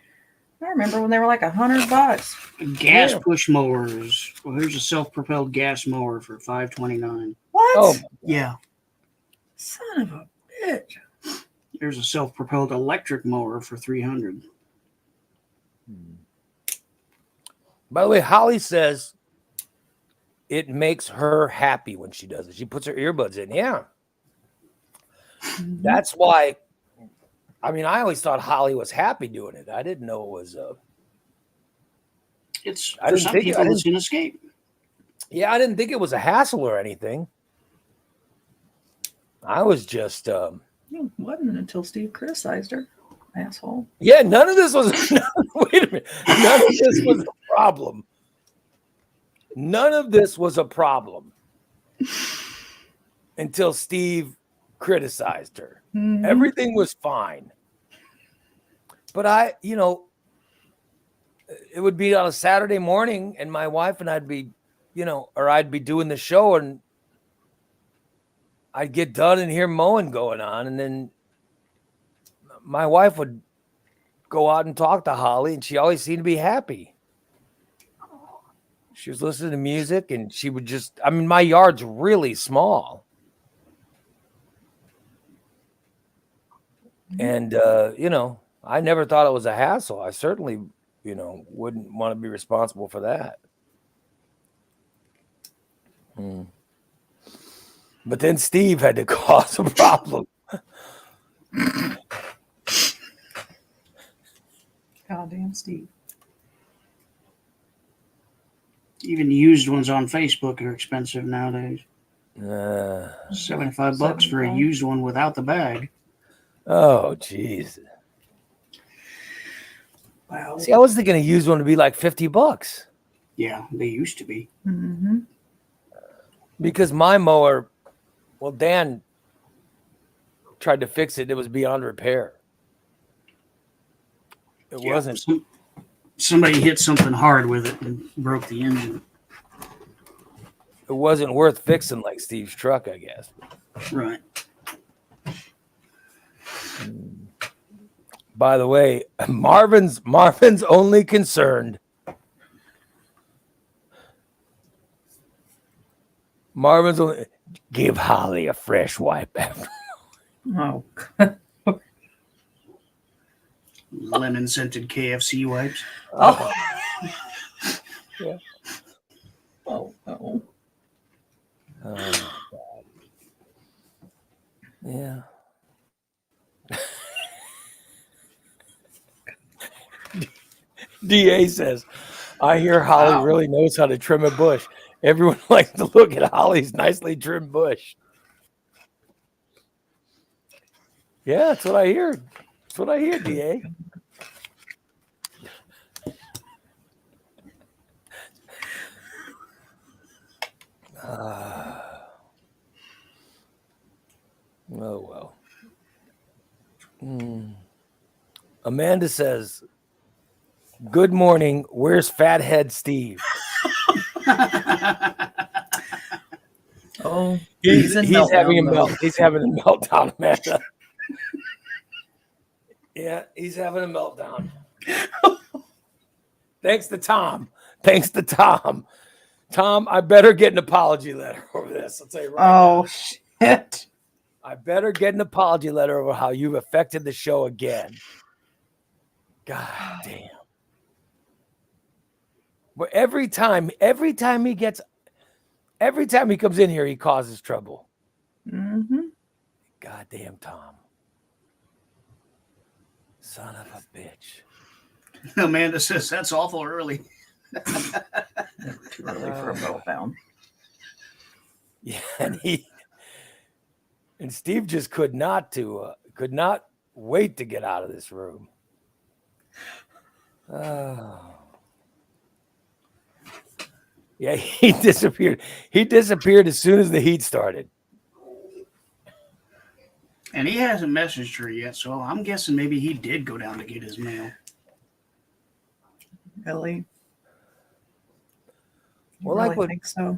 I remember when they were like $100. Gas push mowers. Well, here's a self-propelled gas mower for $529. What? Oh, Yeah. Son of a bitch. Here's a self-propelled electric mower for $300. by the way, Holly says it makes her happy when she does it. She puts her earbuds in. Yeah. That's why. I mean, I always thought Holly was happy doing it. I didn't know it was. It's I for didn't some think- I people, didn't- it's an escape. Yeah, I didn't think it was a hassle or anything. I was just. It wasn't until Steve criticized her. Asshole. Yeah, none of this was. Wait a minute. None of this was a problem. None of this was a problem until Steve criticized her. Mhm. Everything was fine. But it would be on a Saturday morning, and my wife and I'd be doing the show, and I'd get done and hear mowing going on, and then my wife would go out and talk to Holly, and she always seemed to be happy. She was listening to music, and she would my yard's really small. And, I never thought it was a hassle. I certainly, wouldn't want to be responsible for that. But then Steve had to cause a problem. Goddamn Steve. Even used ones on Facebook are expensive nowadays. $75 for a $75. used one without the bag. Oh, jeez. Wow. See, I was thinking a used one would be like $50. Yeah, they used to be. Mm-hmm. Because my mower, well, Dan tried to fix it. It was beyond repair. It wasn't. Somebody hit something hard with it and broke the engine. It wasn't worth fixing like Steve's truck, I guess. Right. By the way, Marvin's only concerned. Marvin's only give Holly a fresh wipe after. Oh, Lemon scented KFC wipes. oh, Yeah. oh, oh. Oh, God. Yeah. DA says, I hear Holly really knows how to trim a bush. Everyone likes to look at Holly's nicely trimmed bush. Yeah, that's what I hear. That's what I hear, DA. Oh, well. Amanda says, good morning. Where's Fathead Steve? Oh, He's in having a meltdown mode. He's having a meltdown, Amanda. Yeah, he's having a meltdown. Thanks to Tom. Tom, I better get an apology letter over this. I'll tell you right now. Oh, shit. I better get an apology letter over how you've affected the show again. God damn. But every time he comes in here, he causes trouble. Mm-hmm. Goddamn Tom. Son of a bitch. Amanda says that's awful early. Too early for a meltdown. Yeah, and Steve just could not wait to get out of this room. Oh. Yeah, he disappeared. He disappeared as soon as the heat started. And he hasn't messaged her yet, so I'm guessing maybe he did go down to get his mail. Really? Well, I like what think so.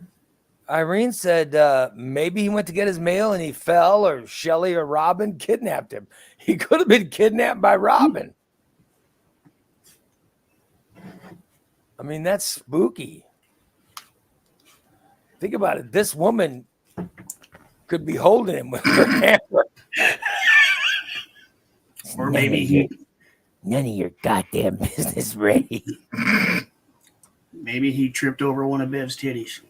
Irene said, maybe he went to get his mail and he fell, or Shelly or Robin kidnapped him. He could have been kidnapped by Robin. I mean, that's spooky. Think about it. This woman could be holding him with her hammer. Or maybe None of your goddamn business, Ray. maybe he tripped over one of Bev's titties.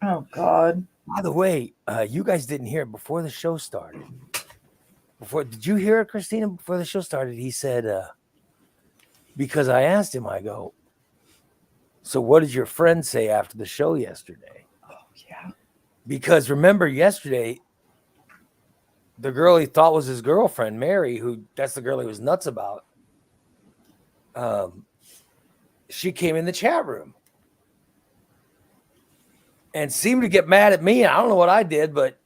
Oh, God. By the way, you guys didn't hear it before the show started. Did you hear it, Christina? Before the show started, he said, because I asked him, I go, so what did your friend say after the show yesterday? Oh, yeah. Because remember yesterday, the girl he thought was his girlfriend, Mary, that's the girl he was nuts about. She came in the chat room and seemed to get mad at me. I don't know what I did, but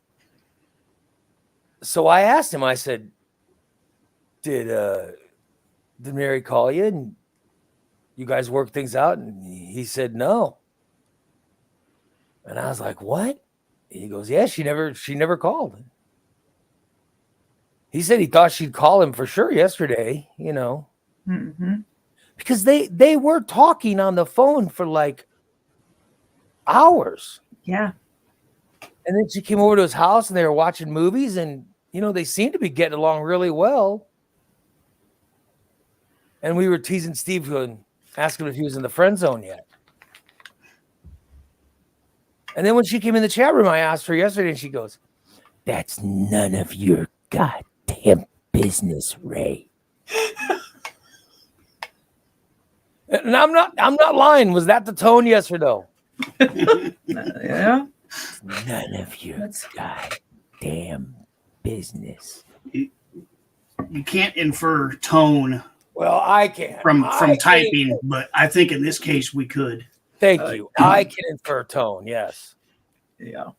so I asked him, I said, did Mary call you and you guys work things out? And he said, no. And I was like, what? He goes, yeah, she never called. He said he thought she'd call him for sure yesterday, Mm-hmm. because they were talking on the phone for like hours. Yeah. And then she came over to his house and they were watching movies, and they seemed to be getting along really well. And we were teasing Steve and asking him if he was in the friend zone yet. And then when she came in the chat room, I asked her yesterday, and she goes, That's none of your goddamn business, Ray. and I'm not lying. Was that the tone? Yes or no? Yeah. None of your goddamn business. You can't infer tone Well, I can. from typing, but I think in this case we could. Thank you. I can infer tone. Yes. Yeah.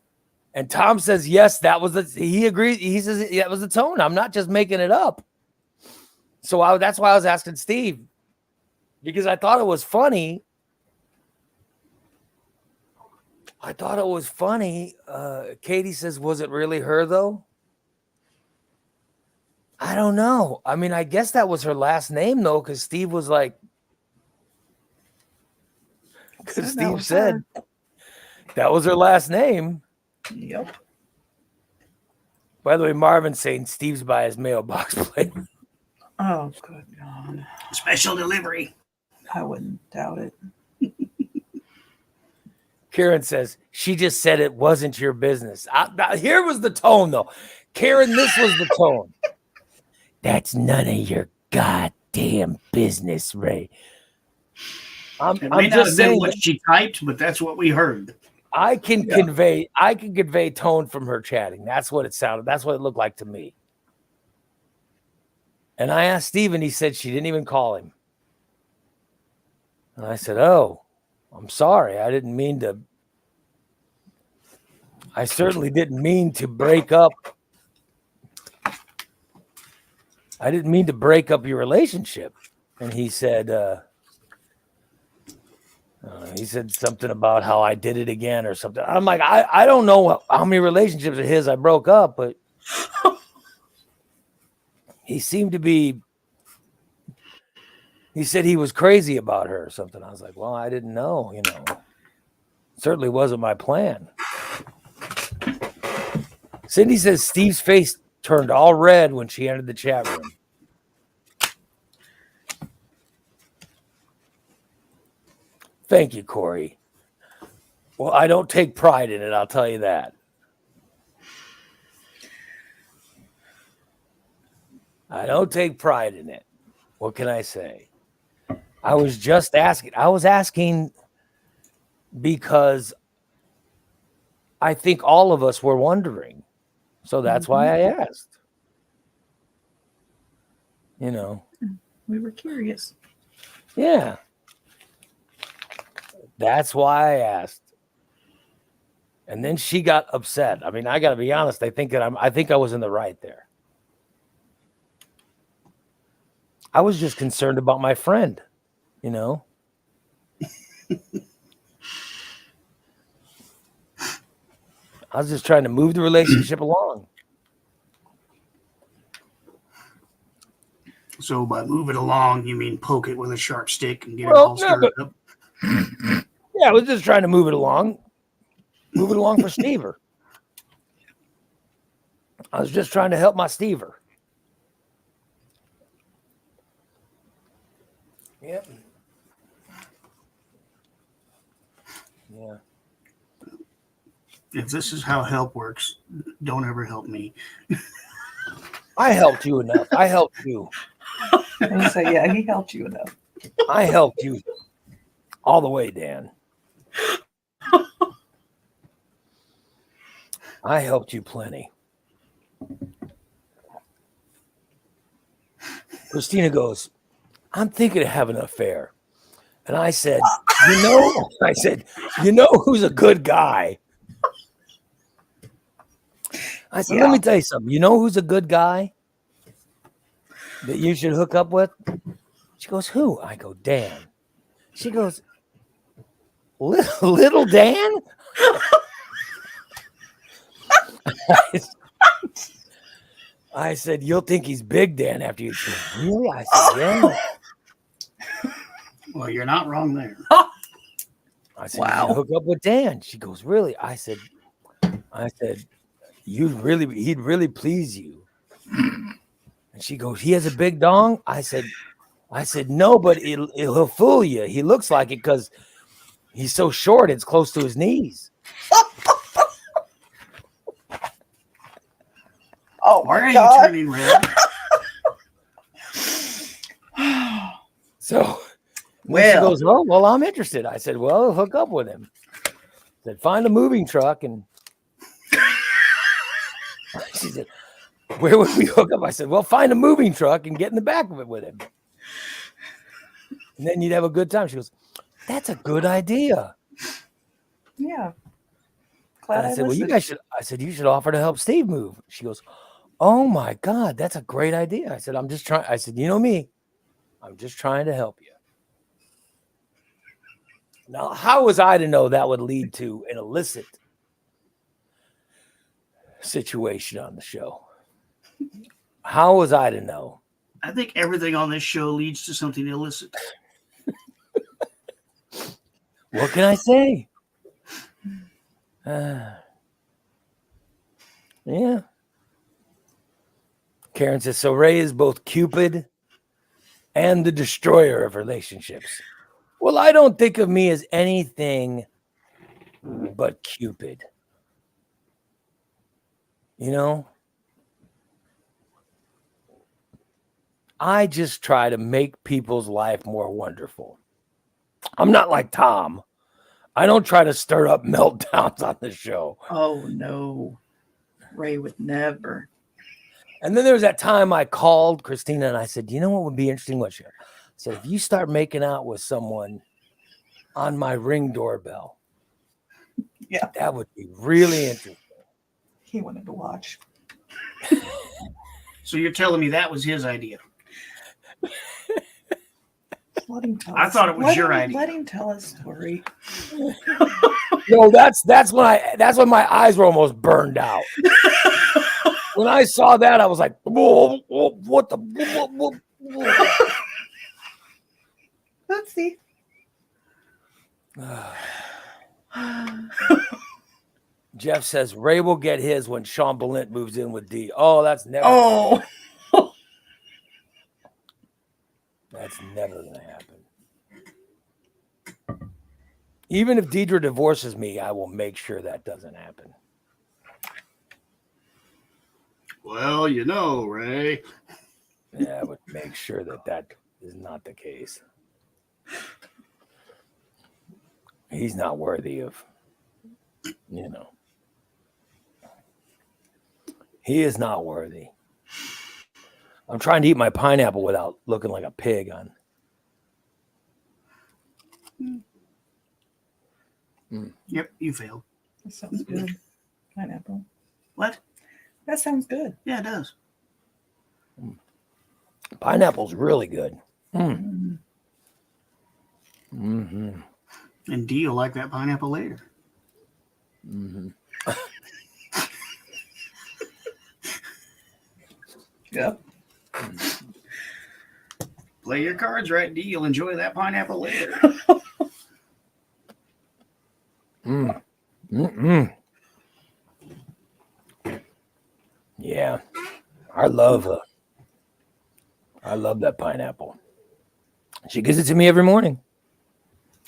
And Tom says, yes, that was he agrees. He says that was the tone. I'm not just making it up. So that's why I was asking Steve, because I thought it was funny. Katie says, was it really her though? I don't know. I mean, I guess that was her last name though, because Steve was like, because Steve said that was her last name. Yep. By the way, Marvin's saying Steve's by his mailbox plate. Oh, good God. Special delivery. I wouldn't doubt it. Karen says, she just said it wasn't your business. Here was the tone, though. Karen, this was the tone. That's none of your goddamn business, Ray. I'm just saying what she typed, but that's what we heard. I can convey tone from her chatting. That's what it sounded. That's what it looked like to me. And I asked Steven, he said she didn't even call him. And I said, oh, I'm sorry. I certainly didn't mean to break up. I didn't mean to break up your relationship. And he said something about how I did it again or something. I'm like, I don't know how many relationships of his I broke up, but he seemed to be, he said he was crazy about her or something. I was like, well, I didn't know, certainly wasn't my plan. Cindy says Steve's face turned all red when she entered the chat room. Thank you, Corey. Well, I don't take pride in it, I'll tell you that. I don't take pride in it. What can I say? I was just asking. I was asking because I think all of us were wondering. So that's why I asked. We were curious. Yeah. That's why I asked. And then she got upset. I mean, I got to be honest. I think I was in the right there. I was just concerned about my friend, I was just trying to move the relationship along. So by move it along, you mean poke it with a sharp stick and get it all stirred up? Yeah, I was just trying to move it along. Move it along for Stever. I was just trying to help my Stever. Yep. Yeah. If this is how help works, don't ever help me. I helped you enough. I helped you. And so, yeah, he helped you enough. I helped you all the way, Dan. I helped you plenty. Christina goes, I'm thinking of having an affair. And I said, you know who's a good guy? I said, let me tell you something. You know who's a good guy that you should hook up with? She goes, who? I go, Dan. She goes, little Dan? I said, you'll think he's big Dan after you. She goes, really? I said, yeah. Well, you're not wrong there. I said, wow. You should hook up with Dan. She goes, really? I said, he'd really please you. And she goes, he has a big dong? I said, no, but he'll fool you. He looks like it because he's so short, it's close to his knees. Oh, why are you turning red? So she goes, oh, well, I'm interested. I said, well, hook up with him. I said, find a moving truck. And she said, where would we hook up? I said, well, find a moving truck and get in the back of it with him. And then you'd have a good time. She goes, that's a good idea. Yeah. glad I I said, well, you listened. guys should. I said, you should offer to help Steve move. She goes, oh my God, that's a great idea. I said, I'm just trying. I said, you know me, I'm just trying to help you. Now, how was I to know that would lead to an illicit situation on the show? How was I to know? I think everything on this show leads to something illicit. What can I say? Yeah. Karen says, so Ray is both Cupid and the destroyer of relationships. Well, I don't think of me as anything but Cupid. You know? I just try to make people's life more wonderful. I'm not like Tom. I don't try to stir up meltdowns on the show. Oh no, Ray would never. And then there was that time I called Christina and I said, you know what would be interesting? What she said, if you start making out with someone on my Ring doorbell, Yeah, that would be really interesting. he wanted to watch. So you're telling me that was his idea? Let him tell I us. thought it was Let your him- idea. Let him tell his story. No, that's when my eyes were almost burned out. When I saw that, I was like, whoa, whoa, what the? Whoa. Let's see. Jeff says Ray will get his when Sean Balint moves in with D. Oh, that's never. Oh, That's never gonna happen. Even if Deidre divorces me, I will make sure that doesn't happen. Well, you know, Ray. Yeah, I would make sure that is not the case. He's not worthy of, he is not worthy. I'm trying to eat my pineapple without looking like a pig on. Yep, you failed. that sounds good. Pineapple. What? That sounds good. Yeah, it does. Pineapple's really good. Mm. Mm-hmm. And D will like that pineapple later. Mm-hmm. Yep. Play your cards right, D. You'll enjoy that pineapple later. Mm-mm. Yeah, I love that pineapple. She gives it to me every morning.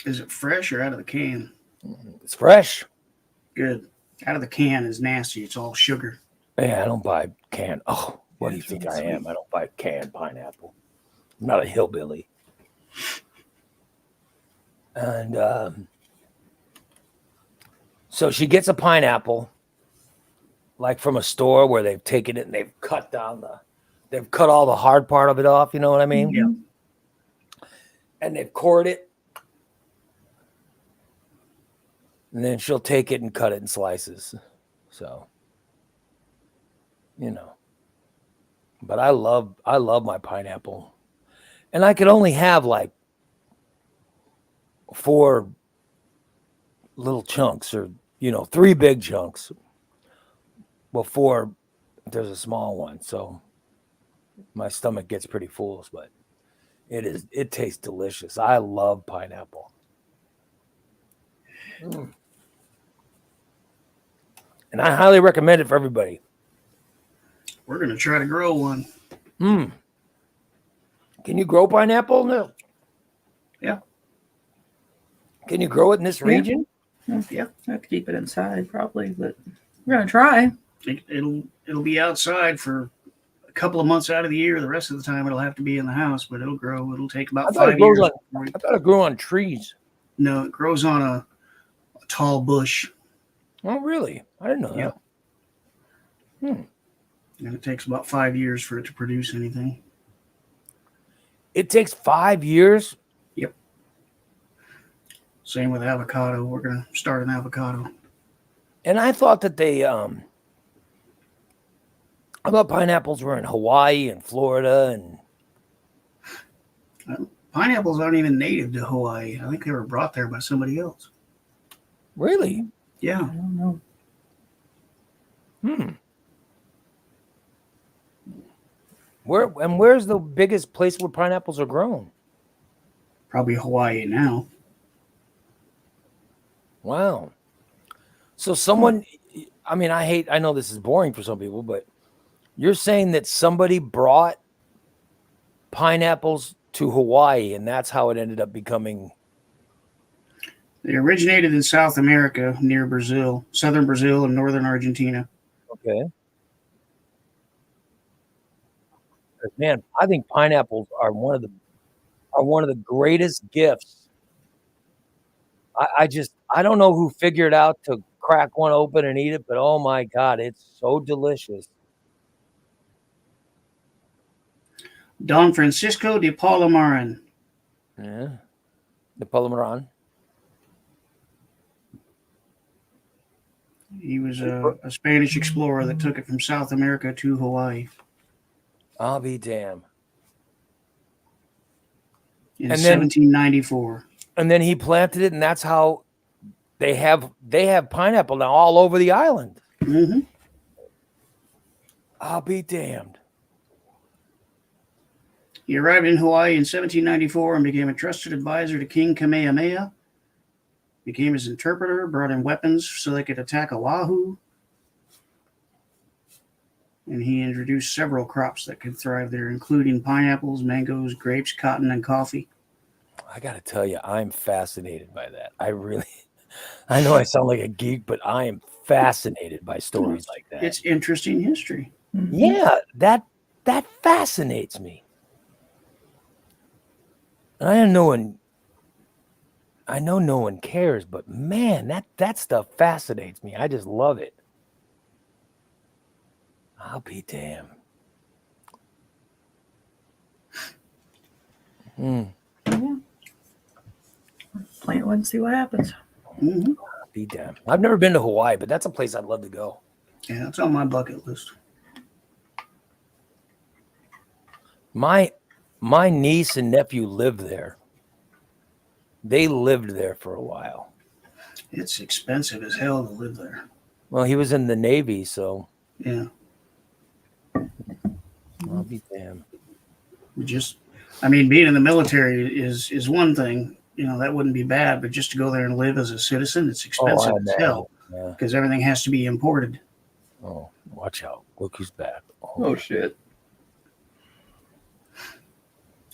Is it fresh or out of the can? It's fresh. Good. Out of the can is nasty. It's all sugar. Yeah, I don't buy canned. Oh, what do you think I am? I don't buy canned pineapple. I'm not a hillbilly. And so she gets a pineapple, like from a store where they've taken it and they've cut all the hard part of it off. You know what I mean? Yeah. And they've cored it. And then she'll take it and cut it in slices. So, but I love my pineapple. And I could only have like 4 little chunks or, 3 big chunks before there's a small one. So my stomach gets pretty full, but it tastes delicious. I love pineapple. And I highly recommend it for everybody. We're going to try to grow one. Can you grow pineapple? No. Yeah. Can you grow it in this region? Yeah. I have to keep it inside probably, but we're gonna try. It'll be outside for a couple of months out of the year. The rest of the time it'll have to be in the house, but it'll grow. It'll take about 5 years. I thought it grew on trees. No, it grows on a tall bush. Oh, really? I didn't know that. And it takes about 5 years for it to produce anything. It takes 5 years? Same with avocado. We're going to start an avocado. And I thought that I thought pineapples were in Hawaii and Florida and Pineapples aren't even native to Hawaii. I think they were brought there by somebody else. really. Yeah. I don't know. Where's the biggest place where pineapples are grown? Probably Hawaii now. Wow. So someone, I mean, I know this is boring for some people, but you're saying that somebody brought pineapples to Hawaii and that's how it ended up becoming. They originated in South America near Brazil, southern Brazil and northern Argentina. Okay. Man, I think pineapples are one of the greatest gifts. I don't know who figured out to crack one open and eat it, but oh my God, it's so delicious. Don Francisco de Palomar. Yeah. The Palomar. He was a Spanish explorer that took it from South America to Hawaii. I'll be damned. In And then- 1794. And then he planted it, and that's how they have pineapple now all over the island. Mm-hmm. I'll be damned. He arrived in Hawaii in 1794 and became a trusted advisor to King Kamehameha. Became his interpreter, brought in weapons so they could attack Oahu. And he introduced several crops that could thrive there, including pineapples, mangoes, grapes, cotton, and coffee. I got to tell you, I'm fascinated by that. I know I sound like a geek, but I am fascinated by stories like that. It's interesting history. Yeah, that fascinates me. And I know no one cares, but man, that stuff fascinates me. I just love it. I'll be damned. Yeah. Plant one and see what happens. Mm-hmm. I'll be damned. I've never been to Hawaii, but that's a place I'd love to go. Yeah, it's on my bucket list. My niece and nephew lived there. They lived there for a while. It's expensive as hell to live there. Well, he was in the Navy, so Yeah. I'll be damned. Being in the military is one thing. You know, that wouldn't be bad, but just to go there and live as a citizen, it's expensive as hell Yeah. because everything has to be imported. Oh, watch out. Look who's back. Oh shit.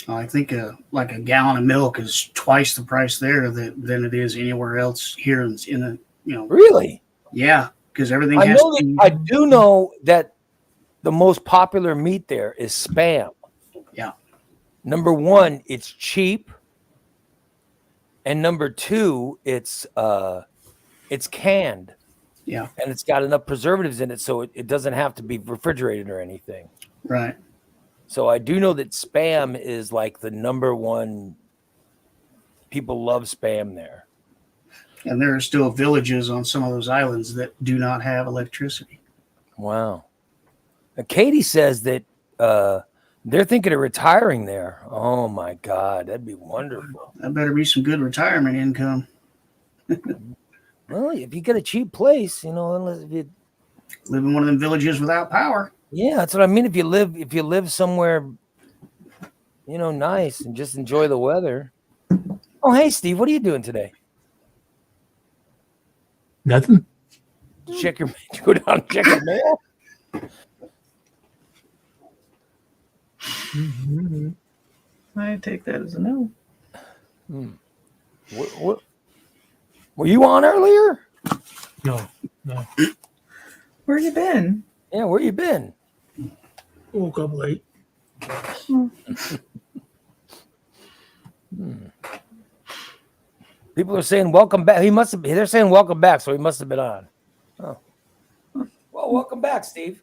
I think a gallon of milk is twice the price there than it is anywhere else here in the, Really? yeah, because everything I has know to be. I do know that the most popular meat there is Spam. Yeah. Number one, it's cheap. And number two, it's canned. Yeah. And it's got enough preservatives in it so it doesn't have to be refrigerated or anything. Right. So I do know that Spam is like the number one. People love Spam there. And there are still villages on some of those islands that do not have electricity. Wow. Katie says that they're thinking of retiring there. Oh my God, that'd be wonderful. That better be some good retirement income. Well, if you get a cheap place, unless if you Live in one of them villages without power. yeah, that's what I mean. If you live somewhere, nice and just enjoy the weather. Oh, hey, Steve, what are you doing today? Nothing. Check your go down and check your mail. I take that as a no. What, were you on earlier? No. Where you been? Yeah, where you been? Woke up late. People are saying welcome back. They're saying welcome back, so he must have been on. Oh. Well, welcome back, Steve.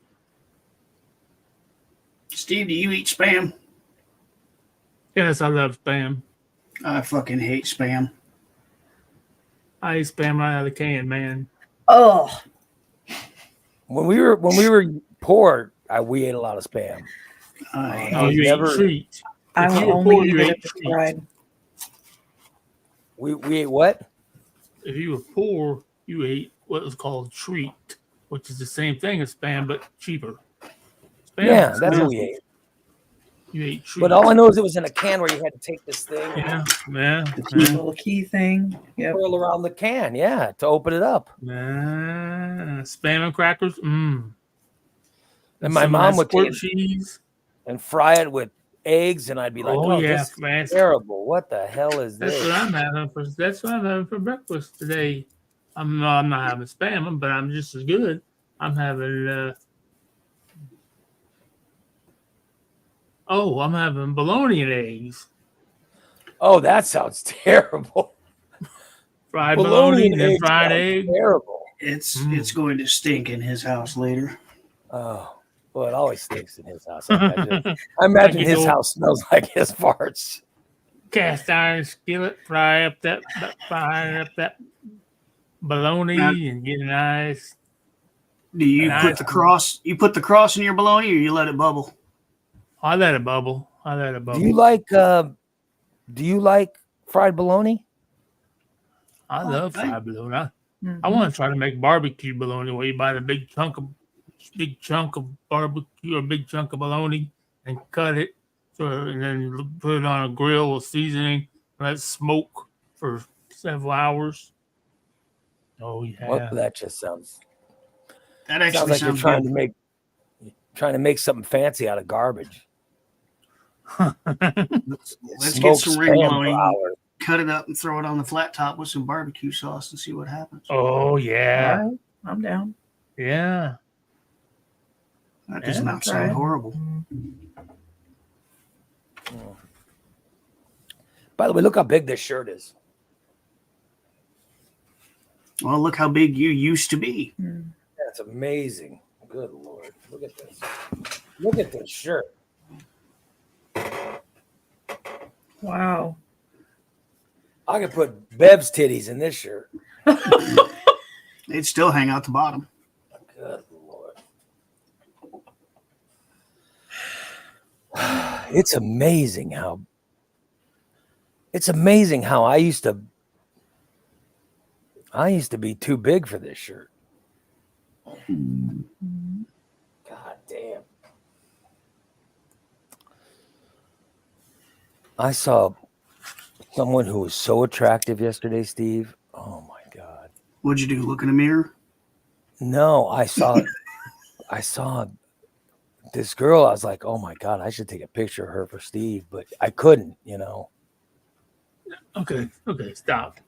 Steve, do you eat Spam? Yes, I love Spam. I fucking hate Spam. I eat Spam right out of the can, man. Oh, When we were poor, we ate a lot of spam. No, you never- ate treat. I If you will were only poor, eat you it ate if it's treat. fried. We ate what? If you were poor, you ate what was called treat, which is the same thing as spam but cheaper. Spam, Yeah, that's what spam, we ate. You ate treat. But all I know is it was in a can where you had to take this thing yeah. Little key thing. Yep. twirl around the can, to open it up. Spam and crackers. And my some of mom that would squirt take it cheese. and fry it with eggs, and I'd be like, Oh, yeah, this is man. terrible. What the hell is That's this? what I'm having for. That's what I'm having for breakfast today. I'm not having spam, but I'm just as good. I'm having. I'm having bologna and eggs. Oh, that sounds terrible. Fried bologna and then eggs fried sounds egg. Terrible. It's going to stink in his house later. Oh, well, it always stinks in his house. I imagine Like his his house smells like his farts. Cast iron skillet, fry up that bologna Now- and get a nice. Do you Nice. put the cross? You put the cross in your bologna, or you let it bubble? I let it bubble. Do you like fried bologna? I love fried bologna. Mhm. I want to try to make barbecue bologna where you buy the big chunk of barbecue or big chunk of bologna and cut it, and then put it on a grill with seasoning, let it smoke for several hours. Oh yeah, Well, that just sounds That sounds actually like you're sounds trying good. to make something fancy out of garbage. Let's Smoke get some ring spam for bologna, hours. cut it up, and throw it on the flat top with some barbecue sauce, and see what happens. oh yeah, All right, I'm down. yeah. That does Yeah, not that's sound right. horrible. By the way, look how big this shirt is. Well, look how big you used to be. That's amazing. Good Lord. Look at this. Look at this shirt. Wow. I could put Bev's titties in this shirt. They'd still hang out the bottom. Good Lord. It's amazing how I used to be too big for this shirt. God damn. I saw someone who was so attractive yesterday, Steve. Oh my God. What'd you do? Look in the mirror? No, I saw this girl. I was like, oh my God, I should take a picture of her for Steve, but I couldn't, Okay, stop.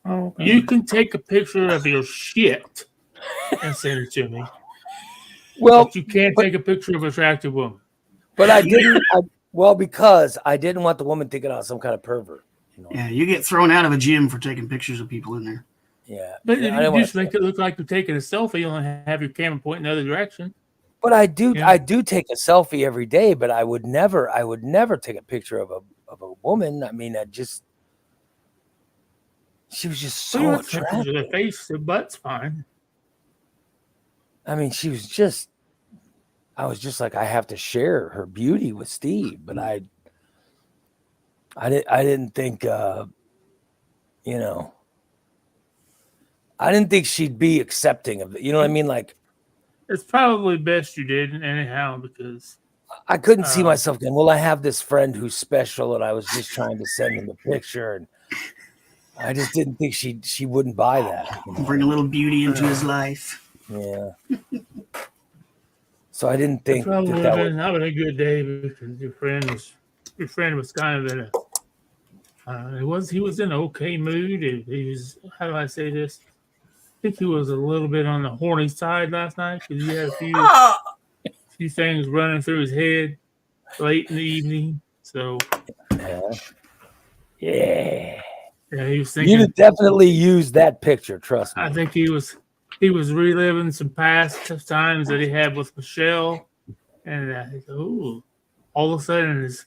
Oh, You can take a picture of your shit and send it to me. Well, But you can't take a picture of an attractive woman. but I didn't. Because I didn't want the woman thinking I was some kind of pervert. Yeah, you get thrown out of a gym for taking pictures of people in there. Yeah. But Yeah, I if didn't you wanna just make it look like you're taking a selfie and have your camera pointing the other direction. But I do. Yeah. I do take a selfie every day. But I would never take a picture of a woman. I mean, she was just So you so don't take pictures attractive. of the face, the butt's fine. I mean, she was just. I was just like, I have to share her beauty with Steve, but I didn't think, I didn't think she'd be accepting of it. You know what I mean? Like, It's probably best you didn't anyhow because I couldn't see myself going, well, I have this friend who's special, and I was just trying to send him a picture, and I just didn't think she wouldn't buy that. Bring a little beauty into his life. Yeah. So I didn't it think probably would that have would. been having a good day because your friend was kind of in a he was in an okay mood. He was, how do I say this? I think he was a little bit on the horny side last night because he had a few things running through his head late in the evening. So Yeah. he was You thinking. definitely use that picture. Trust me. I think he was reliving some past times that he had with Michelle, and all of a sudden his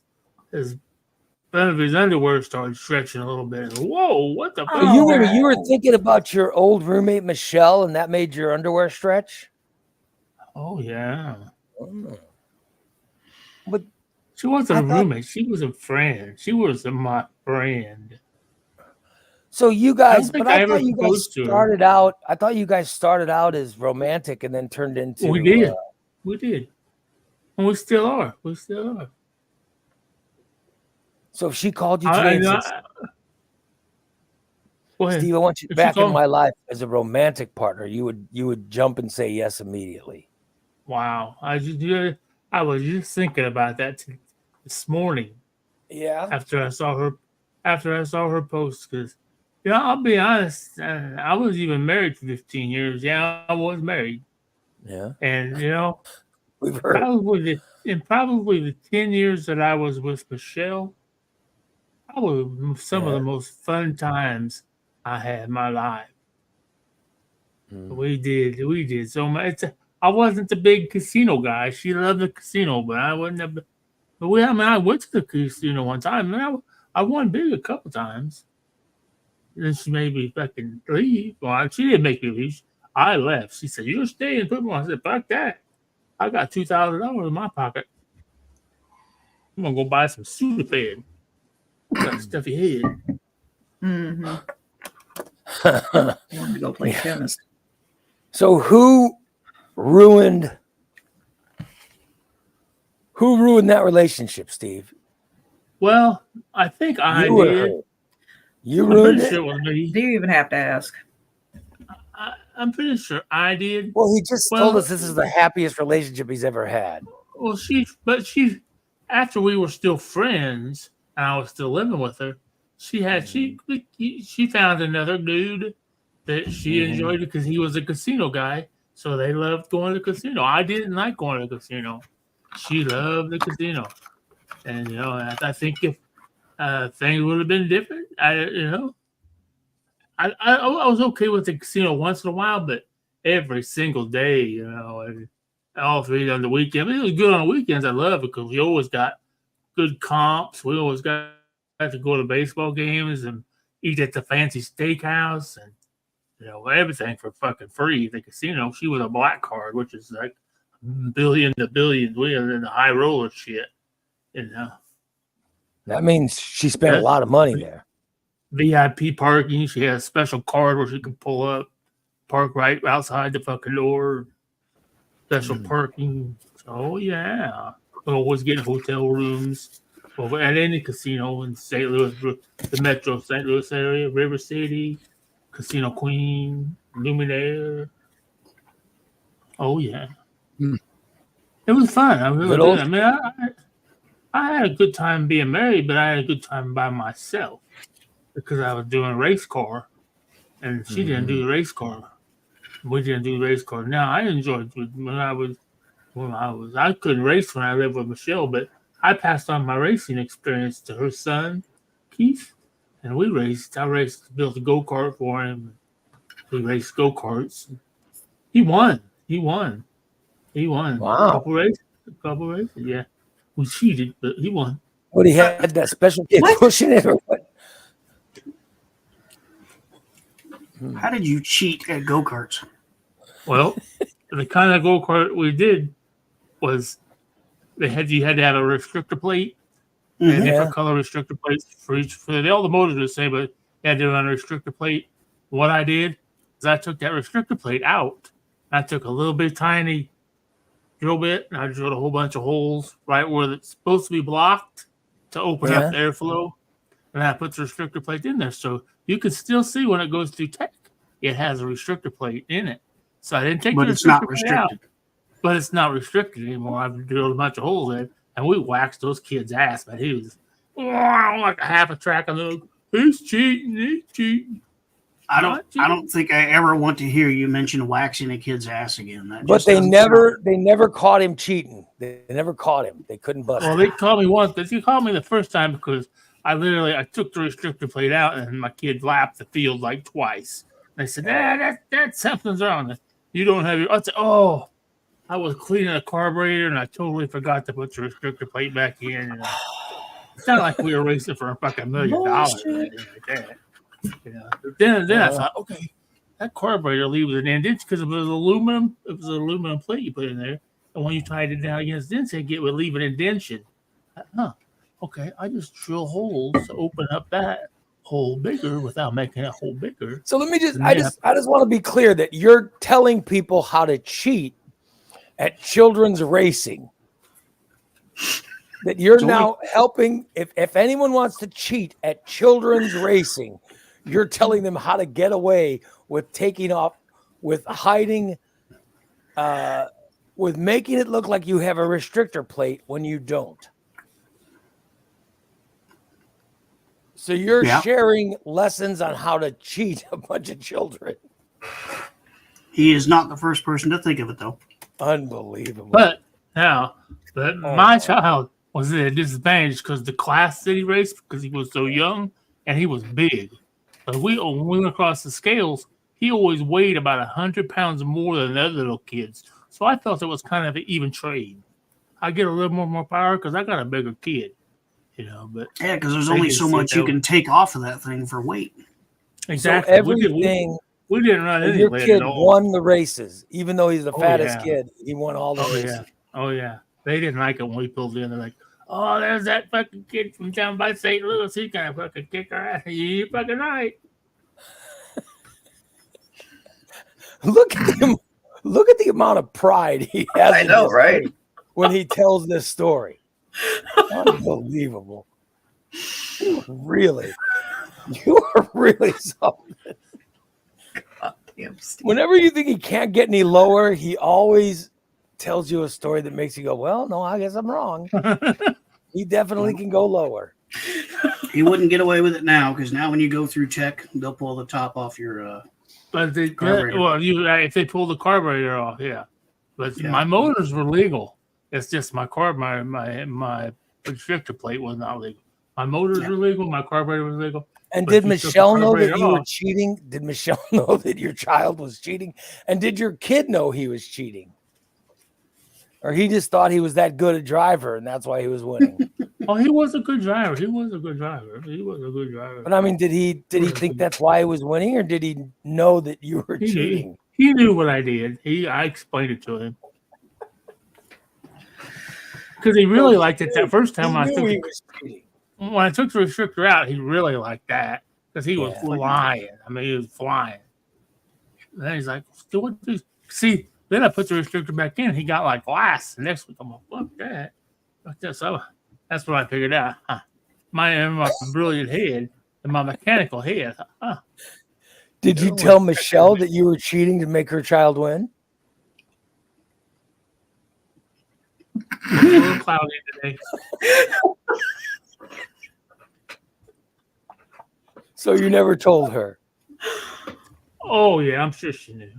front of his underwear started stretching a little bit. Whoa, what the? So you were thinking about your old roommate Michelle, and that made your underwear stretch? Oh yeah. Mm. But She wasn't I a thought roommate. She was a friend. She was my friend. so. You I guys, don't but think I I ever thought you guys proposed to her. started out. I thought you guys started out as romantic and then turned We into. did. We did. And we still are. We still are. So if she called you I today and said, know. Go ahead. "Steve, I want you If she back in called, my life as a romantic partner," you would jump and say yes immediately. wow. I was just thinking about that this morning Yeah. after I saw her post because I'll be honest, I was even married for 15 years. Yeah, I was married. Yeah. And We've heard. probably the 10 years that I was with Michelle, probably some of Yeah. the most fun times I had in my life. Mm. We did so much. I wasn't the big casino guy. She loved the casino, but I wasn't. But I went to the casino one time, and I won big a couple times. Then she made me fucking leave. Well, she didn't make me leave. I left. She said, "You're staying." I said, "Fuck that. I got $2,000 in my pocket. I'm gonna go buy some Sudafed. Got stuffy head." Mm-hmm. Wanted to go play tennis. So who ruined that relationship, Steve? Well, I think I You or did. her? You I'm ruined pretty it? sure it was me. Do you even have to ask? I'm pretty sure I did. Well, he just told Well, us this is the happiest relationship he's ever had. well, after we were still friends and I was still living with her, she found another dude that she enjoyed because he was a casino guy. So they loved going to the casino. I didn't like going to the casino. She loved the casino, and I think if things would have been different, I was okay with the casino once in a while, but every single day, and all three on the weekend. I mean, it was good on the weekends. I love it because we always got good comps. We always got to go to baseball games and eat at the fancy steakhouse and everything for fucking free. The casino. She was a black card, which is like billion to billions. We are in the high roller shit. That means she spent a Yeah. lot of money there. VIP parking. She had a special card where she could pull up, park right outside the fucking door. Special parking. Oh yeah. We always get hotel rooms. Well, at any casino in St. Louis, the Metro St. Louis area, River City, Casino Queen, Luminaire. Oh yeah. Hmm. It was fun. I really Good did. old. I mean, I had a good time being married, but I had a good time by myself because I was doing race car, and she didn't do the race car. We didn't do the race car. Now I enjoyed it I couldn't race when I lived with Michelle, but I passed on my racing experience to her son, Keith, and we raced. I built a go kart for him. We raced go karts. He won. He won. Wow. A couple races. Yeah, we cheated, but he won. What, he had that special kid What? pushing it or what? How did you cheat at go karts? Well, the kind of go kart we did was you had to have a restrictor plate. And Yeah. different color restrictor plates for each. All the motors are the same, but you had to run a restrictor plate. What I did is I took that restrictor plate out. I took a little bit tiny drill bit and I drilled a whole bunch of holes right where it's supposed to be blocked to open up the airflow. And I put the restrictor plate in there so you can still see when it goes through tech. It has a restrictor plate in it. So I didn't take But the it's not restrictor plate out. restricted. But it's not restricted anymore. I've drilled a bunch of holes in, and we waxed those kids' ass. But he was like a half a track of them. He's cheating. I don't think I ever want to hear you mention waxing a kid's ass again. That But just they doesn't never caught him cheating. They never caught him. They couldn't bust Well, him. they called me once. They called me the first time because I took the restrictor plate out, and my kid lapped the field like twice. They said, that something's wrong. You don't have your. I said, oh. I was cleaning a carburetor and I totally forgot to put the restrictor plate back in. And it's not like we were racing for a fucking $1 million or anything like that. Then I thought, okay, that carburetor leaves an indentation because it was aluminum. It was an aluminum plate you put in there, and when you tied it down against the inside, it would leave an indentation. Huh? Okay, I just drill holes to open up that hole bigger without making that hole bigger. So let me I just want to be clear that you're telling people how to cheat at children's racing. That you're now helping. If anyone wants to cheat at children's racing, you're telling them how to get away with taking off, with hiding, with making it look like you have a restrictor plate when you don't. So you're sharing lessons on how to cheat a bunch of children. He is not the first person to think of it, though. Unbelievable. But my child was at a disadvantage because the class that he raced, because he was so young and he was big. But when we went across the scales, he always weighed about 100 pounds more than the other little kids. So I felt it was kind of an even trade. I get a little more power because I got a bigger kid, But yeah, because there's only so much you can take off of that thing for weight. Exactly. So everything. We didn't run any your weight kid at all. won the races, even though he's the fattest kid. He won all the races. Yeah. Oh yeah. They didn't like it when we pulled in. They're like, "Oh, there's that fucking kid from down by St. Louis. He's gonna fucking kick our ass." You fucking right. Look at him. Look at the amount of pride he has. I know, right? When he tells this story, unbelievable. Really, you are really something. God damn, Steve. Whenever you think he can't get any lower, he always tells you a story that makes you go, "Well, no, I guess I'm wrong." He definitely can go lower. He wouldn't get away with it now because now when you go through check, they'll pull the top off your. But carburetor. If they pull the carburetor off, yeah. But my motors were legal. It's just my restrictor plate was not legal. My motors were legal. My carburetor was legal. And did Michelle know that you were cheating? Did Michelle know that your child was cheating? And did your kid know he was cheating? Or he just thought he was that good a driver and that's why he was winning? Oh, he was a good driver. But I mean, did he think that's why he was winning, or did he know that you were cheating? He knew what I did. I explained it to him. Because he really liked it that first time when I took the restrictor out, he really liked that because he was flying. I mean, he was flying. And then he's like, "What do?" See, then I put the restrictor back in. He got like glass. The next week, I'm like, "Fuck that!" So that's what I figured out. My brilliant head and my mechanical head. Did you tell Michelle that you were cheating to make her child win? A little cloudy today. So you never told her? Oh yeah, I'm sure she knew.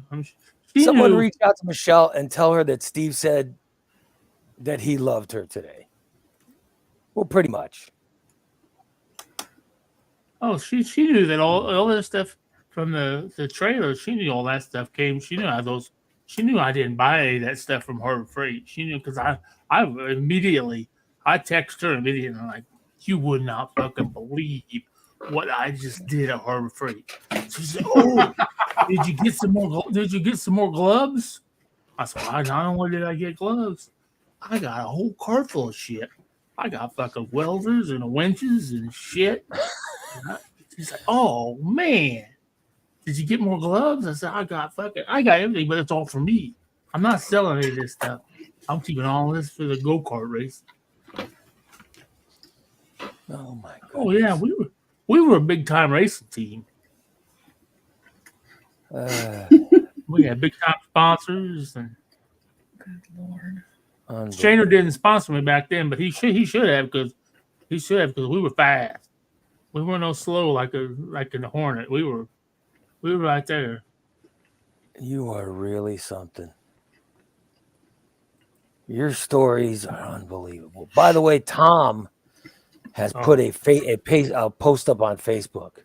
Someone reach out to Michelle and tell her that Steve said that he loved her today. Well, pretty much. Oh, she knew that all this stuff from the trailer. She knew all that stuff came. She knew She knew I didn't buy any of that stuff from Harbor Freight. She knew because I immediately texted her immediately like, "You would not fucking believe what I just did at Harbor Freight." She said, "Oh, did you get some more? Did you get some more gloves?" I said, "Well, not only did I get gloves, I got a whole cart full of shit. I got fucking welders and winches and shit." She's like, "Oh man, did you get more gloves?" I said, I got everything, but it's all for me. I'm not selling any of this stuff. I'm keeping all this for the go-kart race." Oh my god. Oh yeah, we were a big time racing team. We had big time sponsors, and Good Lord. Shaner didn't sponsor me back then, but he should have because we were fast. We weren't no slow like in the Hornet. We were right there. You are really something. Your stories are unbelievable. By the way, Tom has put a post up on Facebook.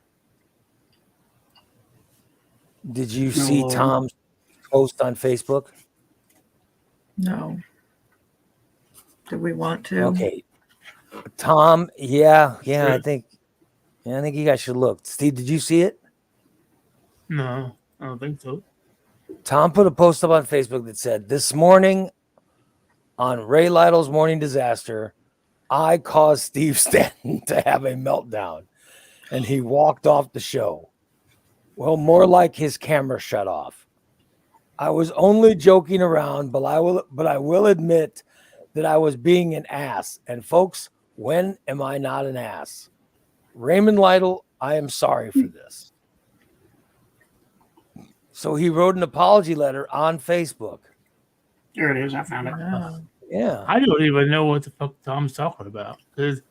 Did you see Tom's post on Facebook? No. Do we want to? Okay. Tom, yeah, I think you guys should look. Steve, did you see it? No. I don't think so. Tom put a post up on Facebook that said, "This morning on Ray Lytle's Morning Disaster, I caused Steve Stanton to have a meltdown, and he walked off the show. Well, more like his camera shut off. I was only joking around, but I will admit that I was being an ass. And folks, when am I not an ass? Raymond Lytle, I am sorry for this." So he wrote an apology letter on Facebook. There it is. I found it. Wow. Yeah. I don't even know what the fuck Tom's talking about because it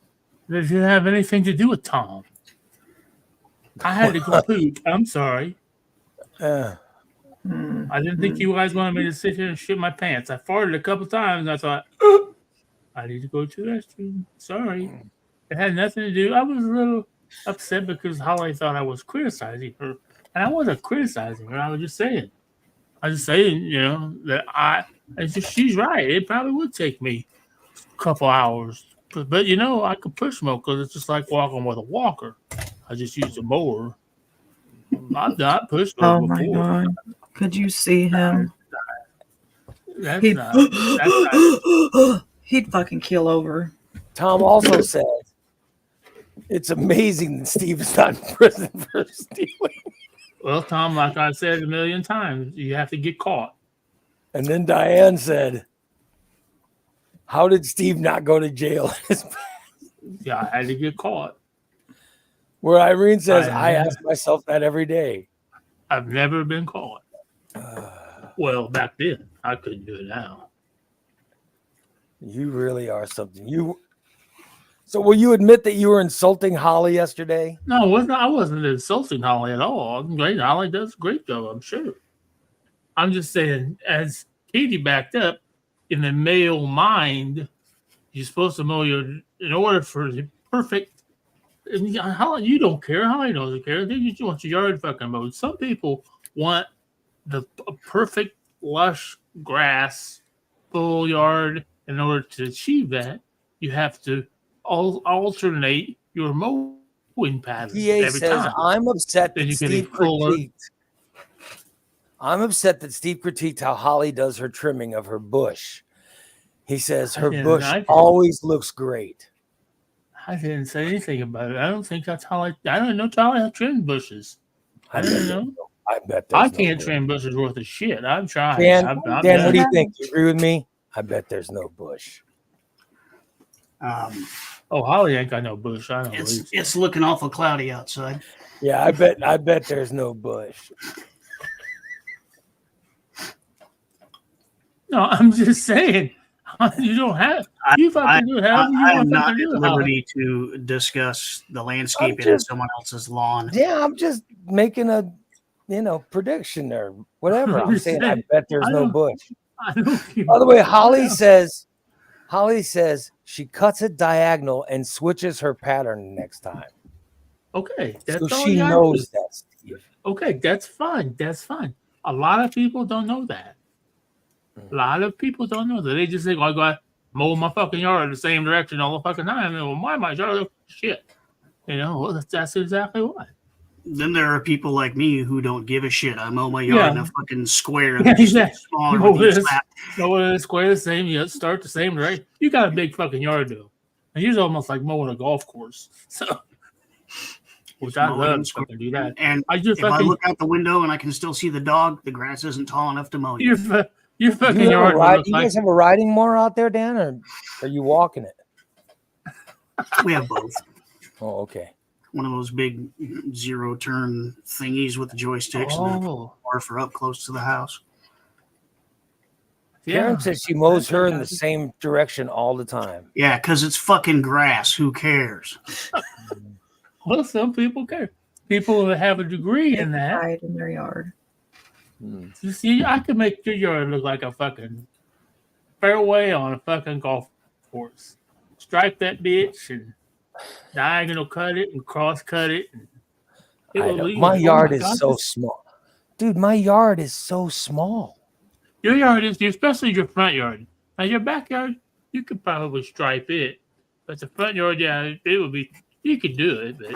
didn't have anything to do with Tom. I had to go poop. I'm sorry. I didn't think you guys wanted me to sit here and shit my pants. I farted a couple times and I thought, I need to go to the restroom. Sorry. It had nothing to do. I was a little upset because Holly thought I was criticizing her. And I wasn't criticizing her. I was just saying, that she's right. It probably would take me a couple hours. But I could push more because it's just like walking with a walker. I just use a mower. I've not pushed Oh before. my God. Could you see him? That's He'd, not. he'd fucking keel over. Tom also said, "It's amazing that Steve is not in prison for stealing." Well, Tom, like I said a million times, you have to get caught. And then Diane said, "How did Steve not go to jail?" Yeah, I had to get caught. Where Irene says, "I ask myself that every day." I've never been caught. Well, back then, I couldn't do it now. You really are something. So will you admit that you were insulting Holly yesterday? No, I wasn't insulting Holly at all. Great, Holly does a great job, I'm sure. I'm just saying, as Katie backed up, in the male mind, you're supposed to know in order for the perfect. And Holly, you don't care. Holly doesn't care. They just want your yard fucking mowed. Some people want the perfect lush grass, full yard. In order to achieve that, you have to alternate your mowing pattern PA every says, time. I'm upset Then that you get Steve a fuller- critiqued. I'm upset that Steve critiqued how Holly does her trimming of her bush. He says her bush always looks great. I didn't say anything about it. I don't think that's how I don't know how I trim bushes. I don't know. I bet I can't trim bushes worth of shit. I've tried. Dan, I've Dan, what do you think? You agree with me? I bet there's no bush. Holly ain't got no bush. I don't believe It's looking awful cloudy outside. Yeah, I bet there's no bush. No, I'm just saying. You don't have. You fucking do have. I am not at liberty to discuss the landscaping of someone else's lawn. Yeah, I'm just making a, prediction or whatever. I'm saying I bet there's no bush. By the way, Holly says she cuts it diagonal and switches her pattern next time. Okay, so she knows that, Steve. Okay, that's fine. That's fine. A lot of people don't know that. A lot of people don't know that. They just think, I got to mow my fucking yard the same direction all the fucking time. And my yard looks shit. That's exactly why. Then there are people like me who don't give a shit. I mow my yard in a fucking square. Yeah, exactly. Smaller mow the square the same. You start the same right. You got a big fucking yard though. And you're almost like mowing a golf course. So, which I love to fucking do that. And I look out the window and I can still see the dog, the grass isn't tall enough to mow you. Your fucking yard. You guys have a riding mower out there, Dan, or are you walking it? We have both. Oh, okay. One of those big zero-turn thingies with the joysticks and the bar for up close to the house. Karen says she mows her in the same direction all the time. Yeah, because it's fucking grass. Who cares? Well, some people care. People that have a degree in that. Hide in their yard. You see, I could make your yard look like a fucking fairway on a fucking golf course. Stripe that bitch and diagonal cut it and cross cut it. My yard is so small. Dude, my yard is so small. Your yard is, especially your front yard. Now, your backyard, you could probably stripe it. But the front yard, yeah, it would be You could do it, but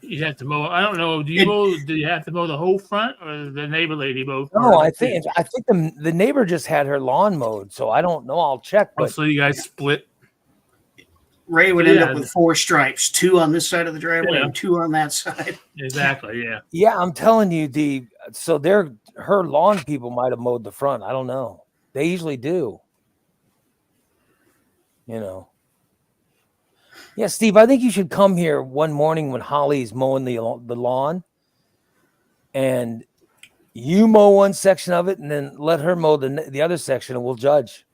you have to mow. I don't know. Do you have to mow the whole front, or the neighbor lady mow? No, I think the neighbor just had her lawn mowed, so I don't know. I'll check. But so you guys split. Ray would end up with 4 stripes, 2 on this side of the driveway and 2 on that side. Exactly. Yeah. Yeah, I'm telling you, her lawn people might have mowed the front. I don't know. They usually do. You know. Yeah, Steve, I think you should come here one morning when Holly's mowing the lawn, and you mow one section of it, and then let her mow the other section, and we'll judge.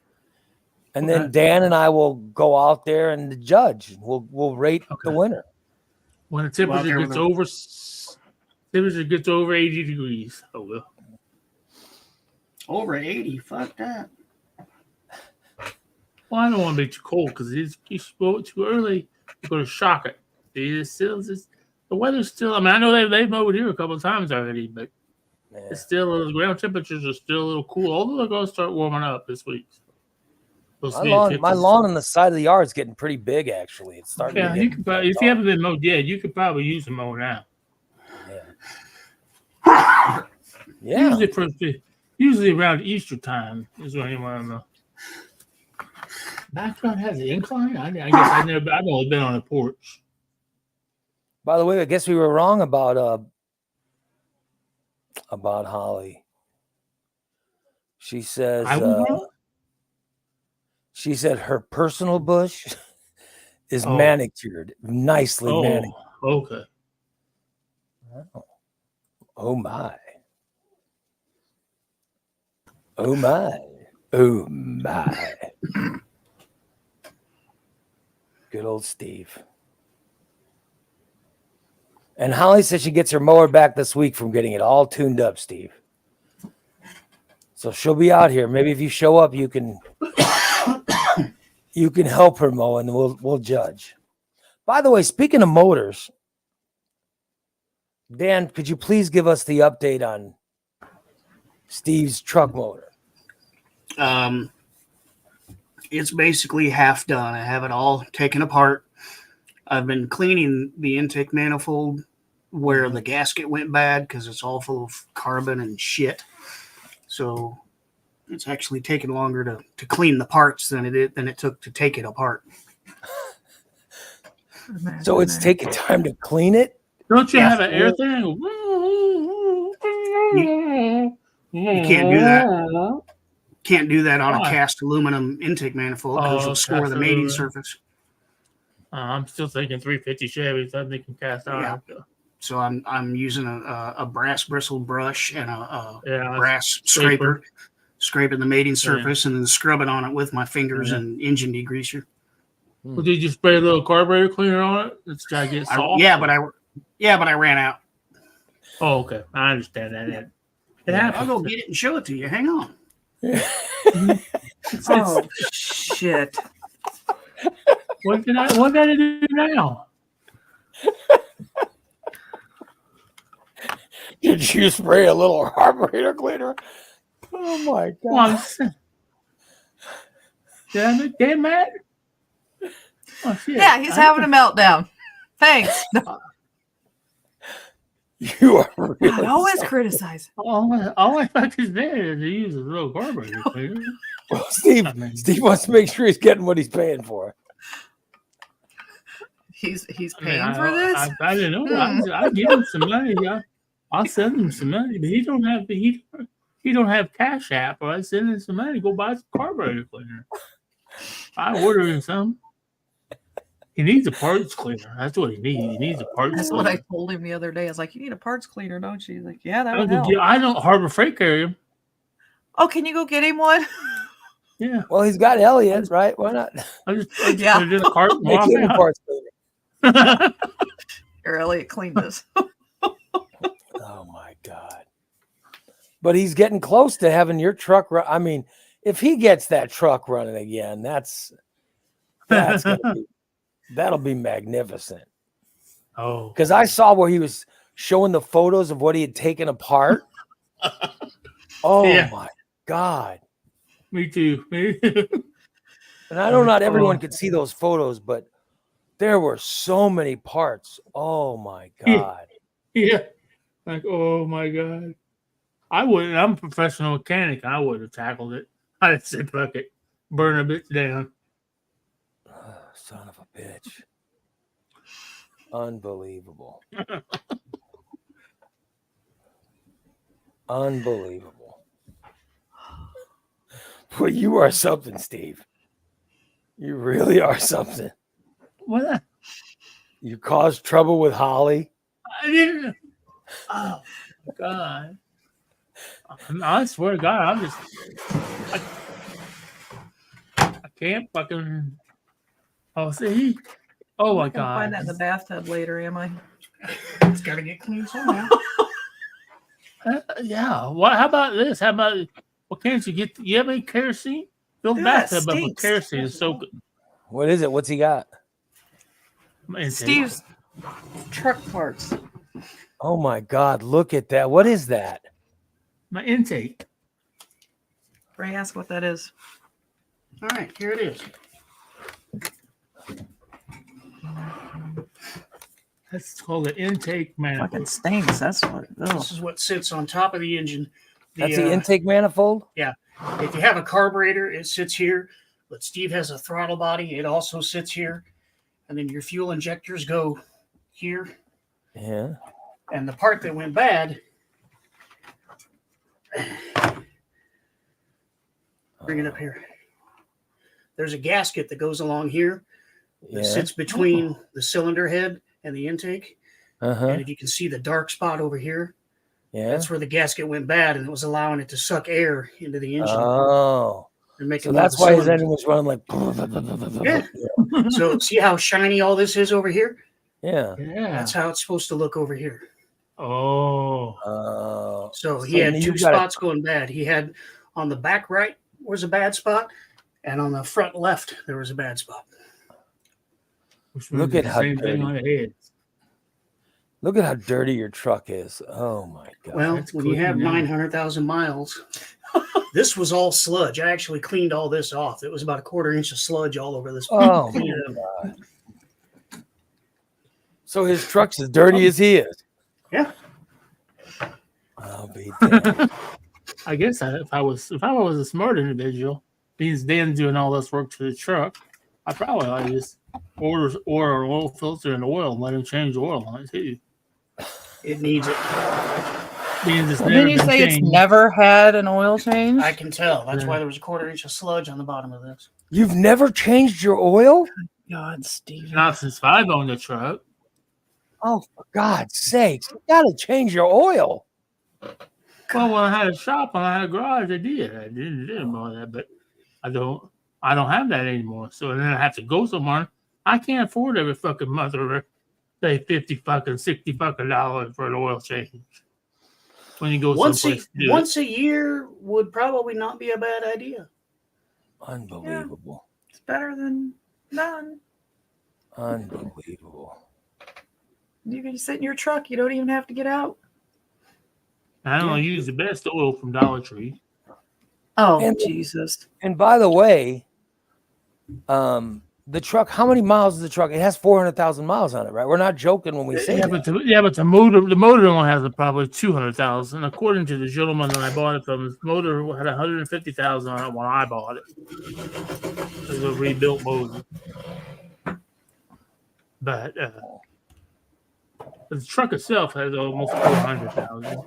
And then Dan and I will go out there and judge. We'll rate the winner. When the temperature gets over 80 degrees. Oh well. Over 80, fuck that. Well, I don't want to be too cold because you spoke too early. You're going to shock it. The weather's still. I mean, I know they've mowed here a couple of times already, but it's still the ground temperatures are still a little cool. Although they're going to start warming up this week. My lawn on the side of the yard is getting pretty big. Actually, it's starting. Yeah, you could probably, if you haven't been mowed yet, you could probably use a mower now. Yeah. Usually around Easter time is when you want to mow. Background has an incline. I guess I've only been on a porch. By the way, I guess we were wrong about Holly. She says. She said her personal bush is manicured, nicely manicured. Okay. Oh my. Oh my. Oh my. Good old Steve. And Holly said she gets her mower back this week from getting it all tuned up, Steve. So she'll be out here. Maybe if you show up, you can help her mow, and we'll judge. By the way, speaking of motors, Dan, could you please give us the update on Steve's truck motor? It's basically half done. I have it all taken apart. I've been cleaning the intake manifold where the gasket went bad because it's all full of carbon and shit. So it's actually taken longer to clean the parts than it took to take it apart. So it's taking time to clean it? Don't you have an air thing? You can't do that. Can't do that on a cast aluminum intake manifold because you'll score the mating surface. I'm still thinking 350 Chevys. I'm thinking cast iron. Yeah. So I'm using a brass bristle brush and a brass scraper, scraping the mating surface and then scrubbing on it with my fingers and engine degreaser. Well, did you spray a little carburetor cleaner on it? It's got to get soft. But I ran out. Oh, okay. I understand that. It happens. I'll go get it and show it to you. Hang on. Oh shit! What did I do now? Did you spray a little carburetor cleaner? Oh my god! Did I make Dan mad? Oh shit! Yeah, he's having a meltdown. Thanks. You are really always criticize. All I thought is there is to use a little carburetor cleaner. Well, Steve wants to make sure he's getting what he's paying for. He's paying for this? I didn't know. I'll give him some money. I'll send him some money, but he don't have Cash App, or I send him some money. Go buy some carburetor cleaner. I order him some. He needs a parts cleaner. That's what he needs. He needs a parts cleaner. That's what I told him the other day. I was like, you need a parts cleaner, don't you? He's like, yeah, that would help. I don't Harbor Freight carry him. Oh, can you go get him one? Yeah. Well, he's got Elliot, right? Why not? I just put it in a cart and Make walk him a out. parts cleaner. Here, Elliot, clean this. Oh my god! But he's getting close to having your truck run. I mean, if he gets that truck running again, that's that'll be magnificent. Oh, because I saw where he was showing the photos of what he had taken apart. Oh my god! Me too. And I know not everyone could see those photos, but There were so many parts. Oh my Yeah. God. Yeah. Like, oh my God. I wouldn't. I'm a professional mechanic. I would have tackled it. I'd say, fuck it. Burn a bitch down. Son of a bitch. Unbelievable. Unbelievable. Boy, you are something, Steve. You really are something. What? You caused trouble with Holly. I didn't. Oh, God. I swear to God, I'm just. I can't fucking. Oh, see? Oh, my I'm gonna find God. that in the bathtub later, am I? It's got to get clean somehow. Yeah. What? How about this? How about. What can't you get? You have any kerosene? Fill the Yeah, it bathtub up with stinks. kerosene and soak it. What is it? What's he got? Intake. Steve's truck parts. Oh my God. Look at that. What is that? My intake. Ray, ask what that is. All right, here it is. That's called an intake Fucking manifold. stinks. That's what. Ugh. This is what sits on top of the engine. That's the intake manifold? If you have a carburetor, it sits here. But Steve has a throttle body. It also sits here. And then your fuel injectors go here. Yeah. And the part that went bad, bring it up here. There's a gasket that goes along here that Yeah. sits between the cylinder head and the intake. Uh-huh. And if you can see the dark spot over here, Yeah. that's where the gasket went bad, and it was allowing it to suck air into the engine Oh. and make So it that's move why the his cylinder. engine was running like. Yeah. So see how shiny all this is over here? Yeah. Yeah. That's how it's supposed to look over here. Oh. So he had you two gotta- spots going bad. He had on the back right was a bad spot, and on the front left there was a bad spot. Which Look means at the how same thing dirty. on the head. Look at how dirty your truck is. Oh my God. Well, That's when you have clean now. 900,000 miles, this was all sludge. I actually cleaned all this off. It was about a 1/4 inch of sludge all over this. Oh Clean my it up. God. So his truck's as dirty as he is. Yeah. I'll be damned. I guess if I was a smart individual, means Dan's doing all this work to the truck, I probably ought to just order an oil filter and oil and let him change the oil on it too. It needs it. Being it's Well, never didn't you been say it's changed. never had an oil change? I can tell. That's Yeah. why there was a 1/4 inch of sludge on the bottom of this. You've never changed your oil? God, Steve. Not since I've owned the truck. Oh, for God's sakes. You got to change your oil. Well, when I had a shop and I had a garage, I did. I didn't know that, but I don't have that anymore. So then I have to go somewhere. I can't afford every fucking month to pay $50-$60 for an oil change. When you go someplace to do it. Once a year would probably not be a bad idea. Unbelievable. It's better than none. Unbelievable. You can sit in your truck. You don't even have to get out. I only use the best oil from Dollar Tree. Oh, And- Jesus. And by the way, the truck, how many miles is the truck? It has 400,000 miles on it, right? We're not joking when we say Yeah, that. but the motor only has probably 200,000. According to the gentleman that I bought it from, his motor had 150,000 on it when I bought it. It was a rebuilt motor. But the truck itself has almost 400,000.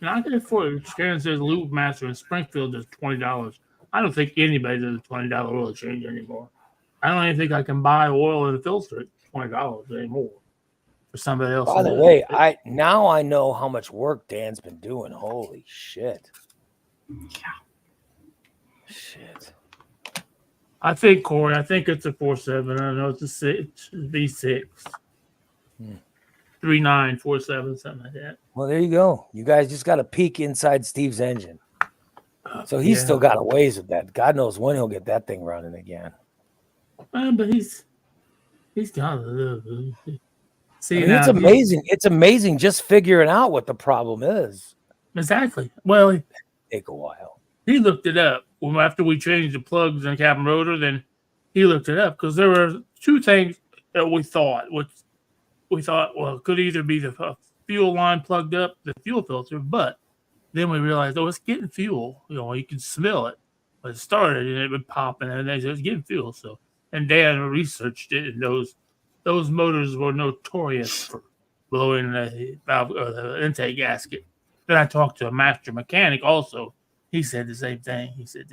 And I can afford it. Karen says Lube Master in Springfield is $20. I don't think anybody does a $20 oil change anymore. I don't even think I can buy oil and filter it $20 anymore for somebody else. By to the do way, it. now I know how much work Dan's been doing. Holy shit. Shit. I think, Corey, it's a 4.7. I know it's a V6. 3947, something like that. Well, there you go. You guys just got a peek inside Steve's engine. So he's still got a ways with that. God knows when he'll get that thing running again. But he's got a little. See, I mean, now, it's amazing. It's amazing just figuring out what the problem is. Exactly. Well, Take a while. he looked it up. Well, after we changed the plugs in the cabin rotor, then he looked it up because there were two things that we thought, well, it could either be the fuel line plugged up, the fuel filter, but then we realized, it's getting fuel. You can smell it. But it started and it would pop and then it was getting fuel. So, and Dan researched it, and those motors were notorious for blowing the valve or the intake gasket. Then I talked to a master mechanic also. He said the same thing. He said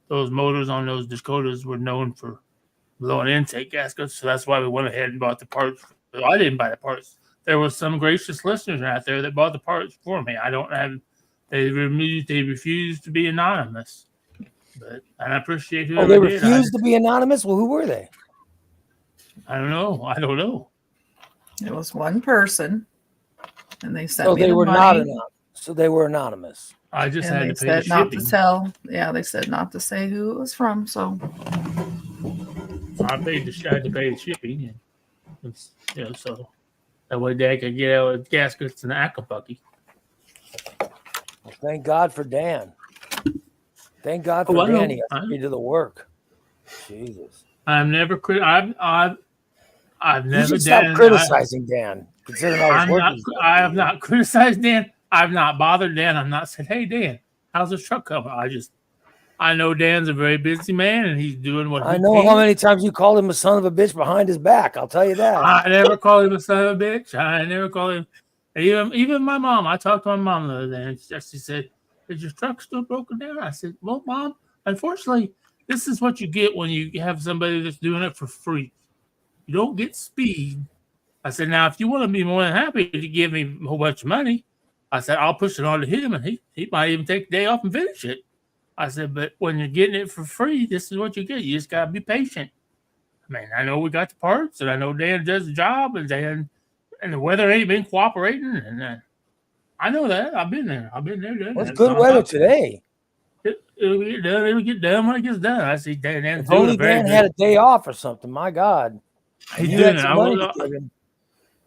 those motors on those Dakotas were known for blowing intake gaskets. So that's why we went ahead and bought the parts. Well, I didn't buy the parts. There were some gracious listeners out there that bought the parts for me. I don't have. They refused to be anonymous. But I appreciate whoever they did. refused to be anonymous? Well, who were they? I don't know. It was one person, and they sent So me they the were money, not anonymous. So they were anonymous. I just and had they to pay the said not shipping. to tell. Yeah, they said not to say who it was from. So I had to pay the shipping, and so that way Dad could get out with gaskets in Acapulco. Well, thank God for Dan. Thank God for Dan. He has to be to the work. Jesus. I've never You should stop criticizing Dan. Considering all his work. I have not criticized Dan. I've not bothered Dan. I've not said, "Hey Dan, how's this truck coming?" I know Dan's a very busy man and he's doing what I know how many times you called him a son of a bitch behind his back. I'll tell you that. I never called him a son of a bitch. I never called him. Even my mom. I talked to my mom the other day, and she said, "Is your truck still broken down?" I said, "Well, Mom, unfortunately, this is what you get when you have somebody that's doing it for free. You don't get speed." I said, "Now, if you want to be more than happy to give me a whole bunch of money," I said, "I'll push it on to him, and he might even take a day off and finish it." I said, "But when you're getting it for free, this is what you get. You just got to be patient." I mean, I know we got the parts, and I know Dan does the job, and the weather ain't been cooperating, and I know that. I've been there. Well, it's good weather today. It'll get done. It'll get done when it gets done. I see Dan. If only Dan had a day off or something. My God. He's doing it.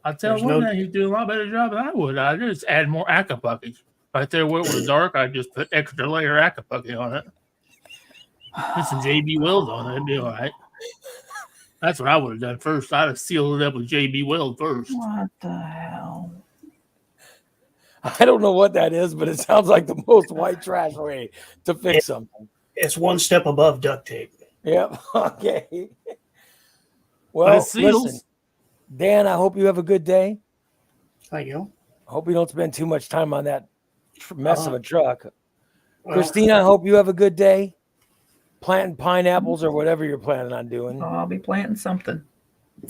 I'll tell you what, he's doing a lot better job than I would. I just add more Acapulco. Right there where it was dark, I just put extra layer Acapulco on it. Put some JB Weld on it. It'd be all right. That's what I would have done first. I'd have sealed it up with JB Weld first. what the hell? I don't know what that is, but it sounds like the most white trash way to fix something. It's one step above duct tape. Yep. Okay. Well, listen, Dan, I hope you have a good day. Thank you. I hope you don't spend too much time on that mess of a truck. Christina, I hope you have a good day. Planting pineapples or whatever you're planning on doing. Oh, I'll be planting something.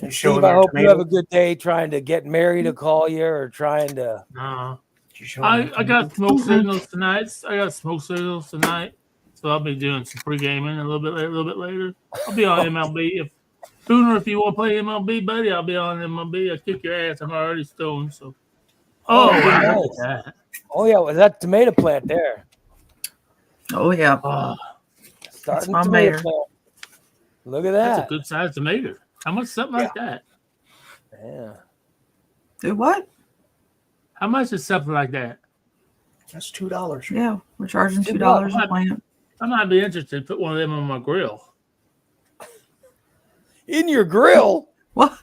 Steve, I hope you have a good day trying to get Mary to call you or trying to. I got smoke signals tonight. So I'll be doing some pre-gaming a little bit later. I'll be on MLB. Booner, if you want to play MLB, buddy, I'll be on MLB. I'll kick your ass. I'm already stoned. So, nice. Oh yeah, was that tomato plant there? Oh yeah, starting my tomato plant. Look at that. That's a good sized tomato. How much something like that? Yeah. Do what? How much is something like that? That's $2. Yeah, we're charging $2 a plant. I might be interested to put one of them on my grill. In your grill? What?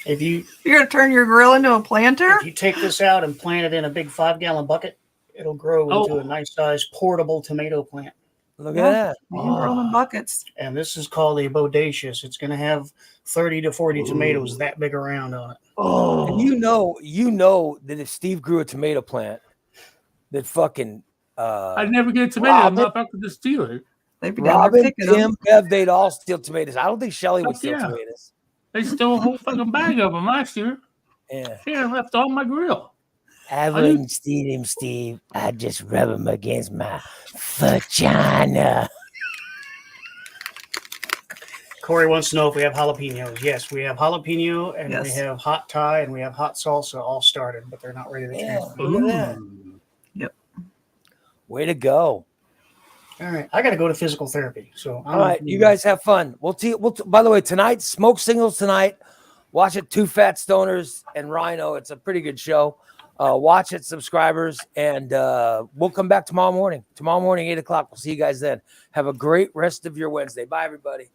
You're gonna turn your grill into a planter? If you take this out and plant it in a big 5-gallon bucket, it'll grow into a nice size portable tomato plant. Look at that. You can grow in buckets. And this is called a bodacious. It's going to have 30 to 40 tomatoes that big around on it. Oh, and you know that if Steve grew a tomato plant, that fucking I'd never get a tomato. I'm not about to just steal it. They'd be Robin, Tim, Bev, they'd all steal tomatoes. I don't think Shelly would steal tomatoes. They stole a whole fucking bag of them last year. Yeah. Sharon left on my grill. I wouldn't steal him, Steve. I'd just rub him against my vagina. Corey wants to know if we have jalapenos. Yes, we have jalapeno, and we have hot Thai, and we have hot salsa all started, but they're not ready to transfer. Look at that. Yep. Way to go. All right, I got to go to physical therapy. So all right, you guys have fun. By the way, tonight, Smoke Signals tonight. Watch it, Two Fat Stoners and Rhino. It's a pretty good show. Watch it, subscribers, and we'll come back tomorrow morning. Tomorrow morning, 8 o'clock. We'll see you guys then. Have a great rest of your Wednesday. Bye, everybody.